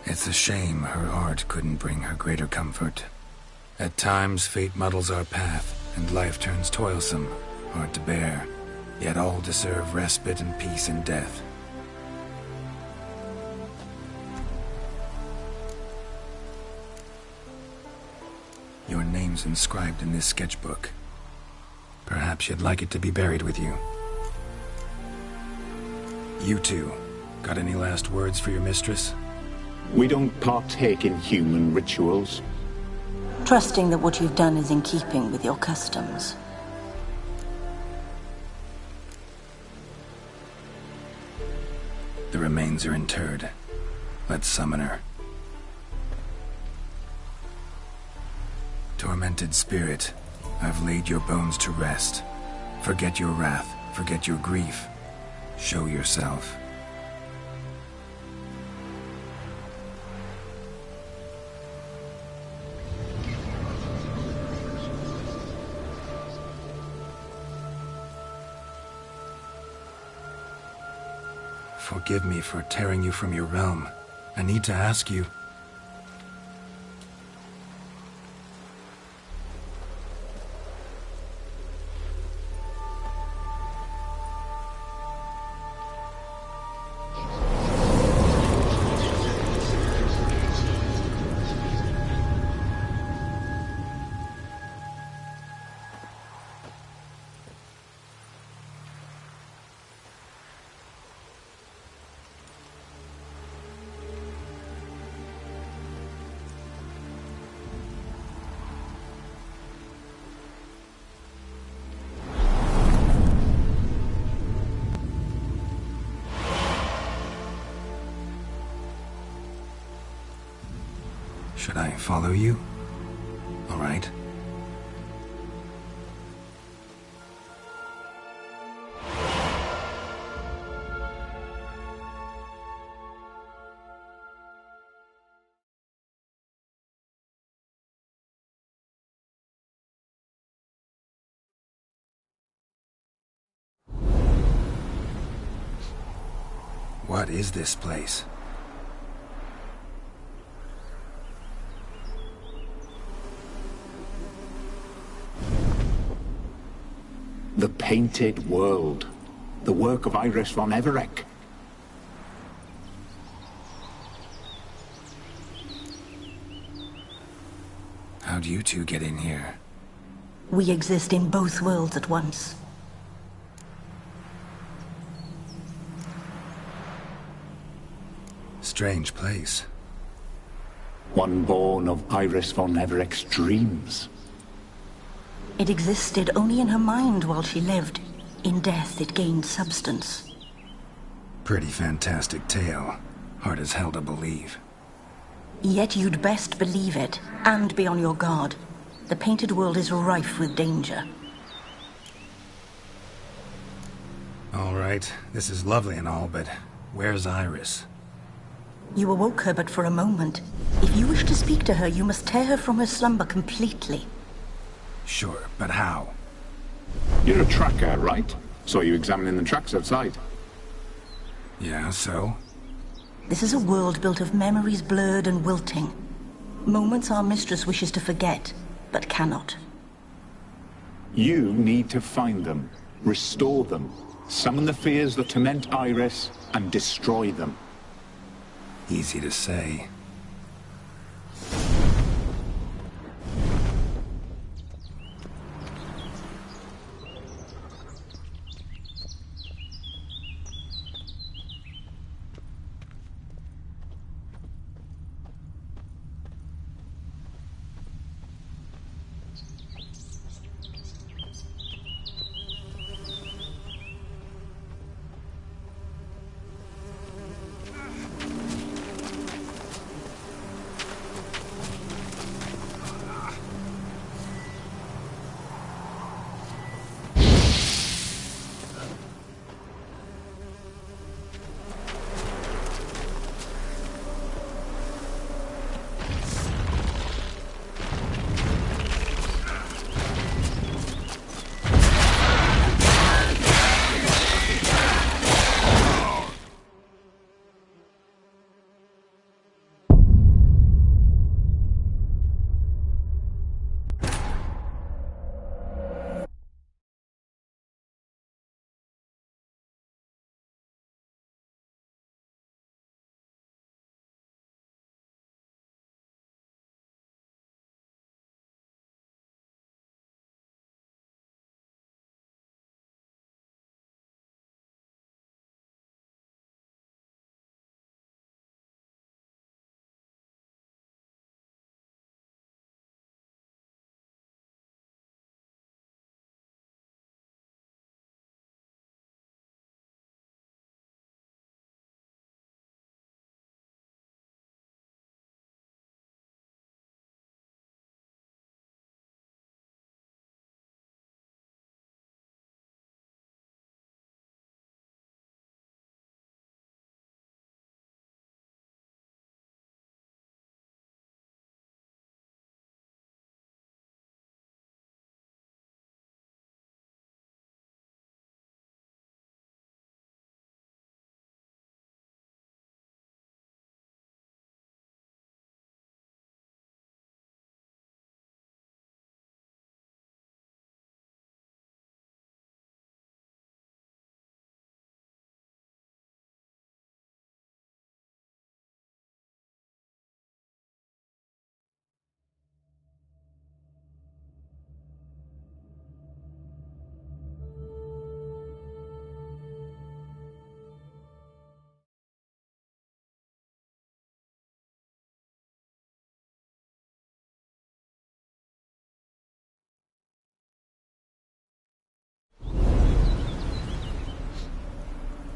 It's a shame her art couldn't bring her greater comfort. At times, fate muddles our path, and life turns toilsome, hard to bear, yet all deserve respite and peace in death. Your name's inscribed in this sketchbook. Perhaps you'd like it to be buried with you. You two, got any last words for your mistress? We don't partake in human rituals. Trusting that what you've done is in keeping with your customs. The remains are interred. Let's summon her. Tormented spirit, I've laid your bones to rest. Forget your wrath, forget your grief. Show yourself. Forgive me for tearing you from your realm. I need to ask you. Should I follow you? All right. What is this place? The Painted World. The work of Iris von Everec. How'd you two get in here? We exist in both worlds at once. Strange place. One born of Iris von Everec's dreams. It existed only in her mind while she lived. In death, it gained substance. Pretty fantastic tale. Hard as hell to believe. Yet you'd best believe it, and be on your guard. The Painted World is rife with danger. All right, this is lovely and all, but where's Iris? You awoke her but for a moment. If you wish to speak to her, you must tear her from her slumber completely. Sure, but how? You're a tracker, right? Saw you examining the tracks outside. Yeah, so? This is a world built of memories blurred and wilting. Moments our mistress wishes to forget, but cannot. You need to find them, restore them, summon the fears that torment Iris, and destroy them. Easy to say.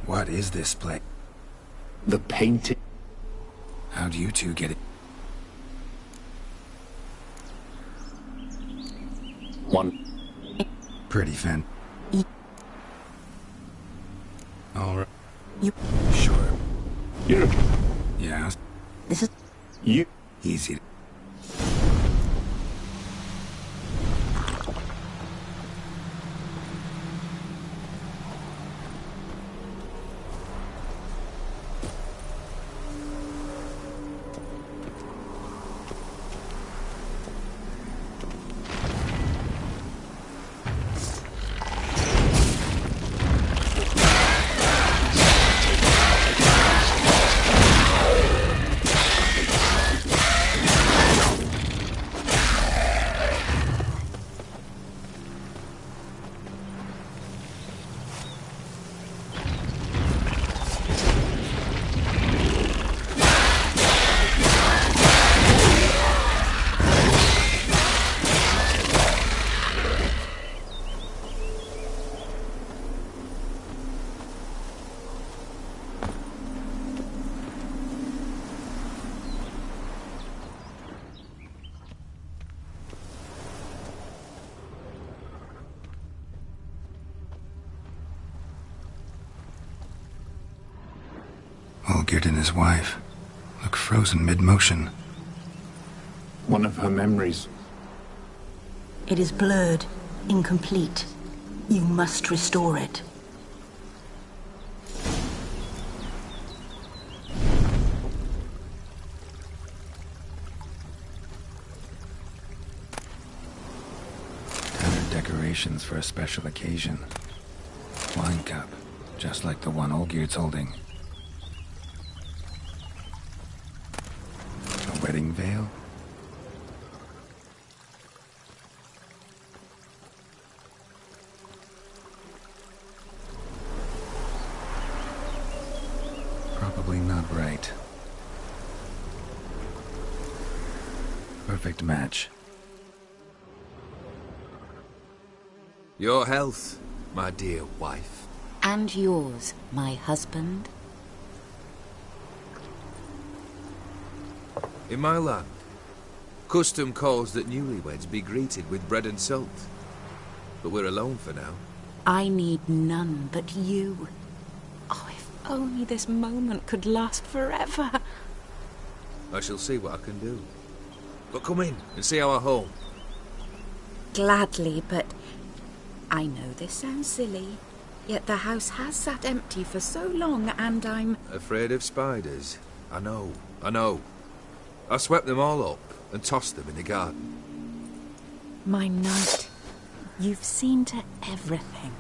What is this place? The Painted... How'd you two get it? One. Pretty fan. All right. You. Sure. You're. Yeah. This is. You. Easy. Olgierd and his wife look frozen mid-motion. One of her memories. It is blurred, incomplete. You must restore it. Tattered decorations for a special occasion. Wine cup, just like the one Olgierd's holding. A wedding veil? Probably not right. Perfect match. Your health, my dear wife. And yours, my husband. In my land, custom calls that newlyweds be greeted with bread and salt. But we're alone for now. I need none but you. Oh, if only this moment could last forever. I shall see what I can do. But come in and see our home. Gladly, but I know this sounds silly, yet the house has sat empty for so long, and I'm Afraid of spiders. I know. I swept them all up and tossed them in the garden. my knight. You've seen to everything.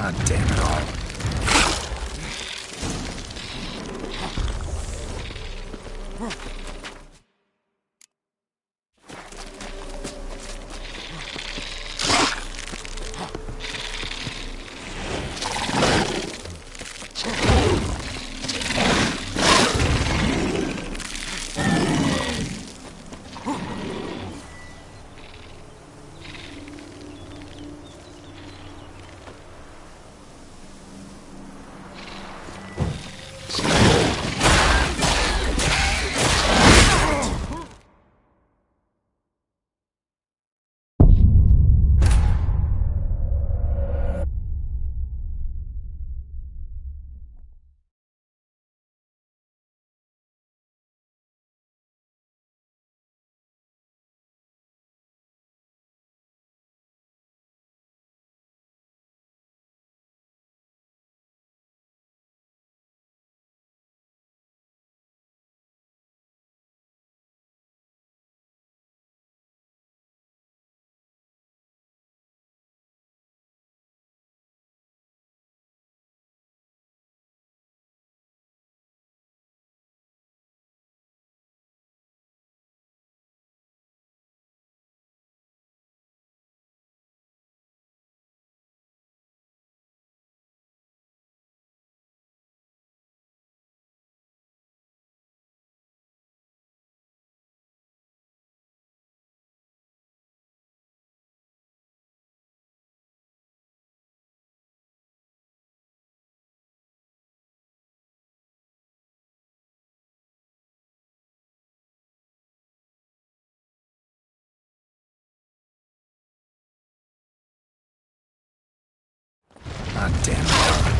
God damn it all. God damn it.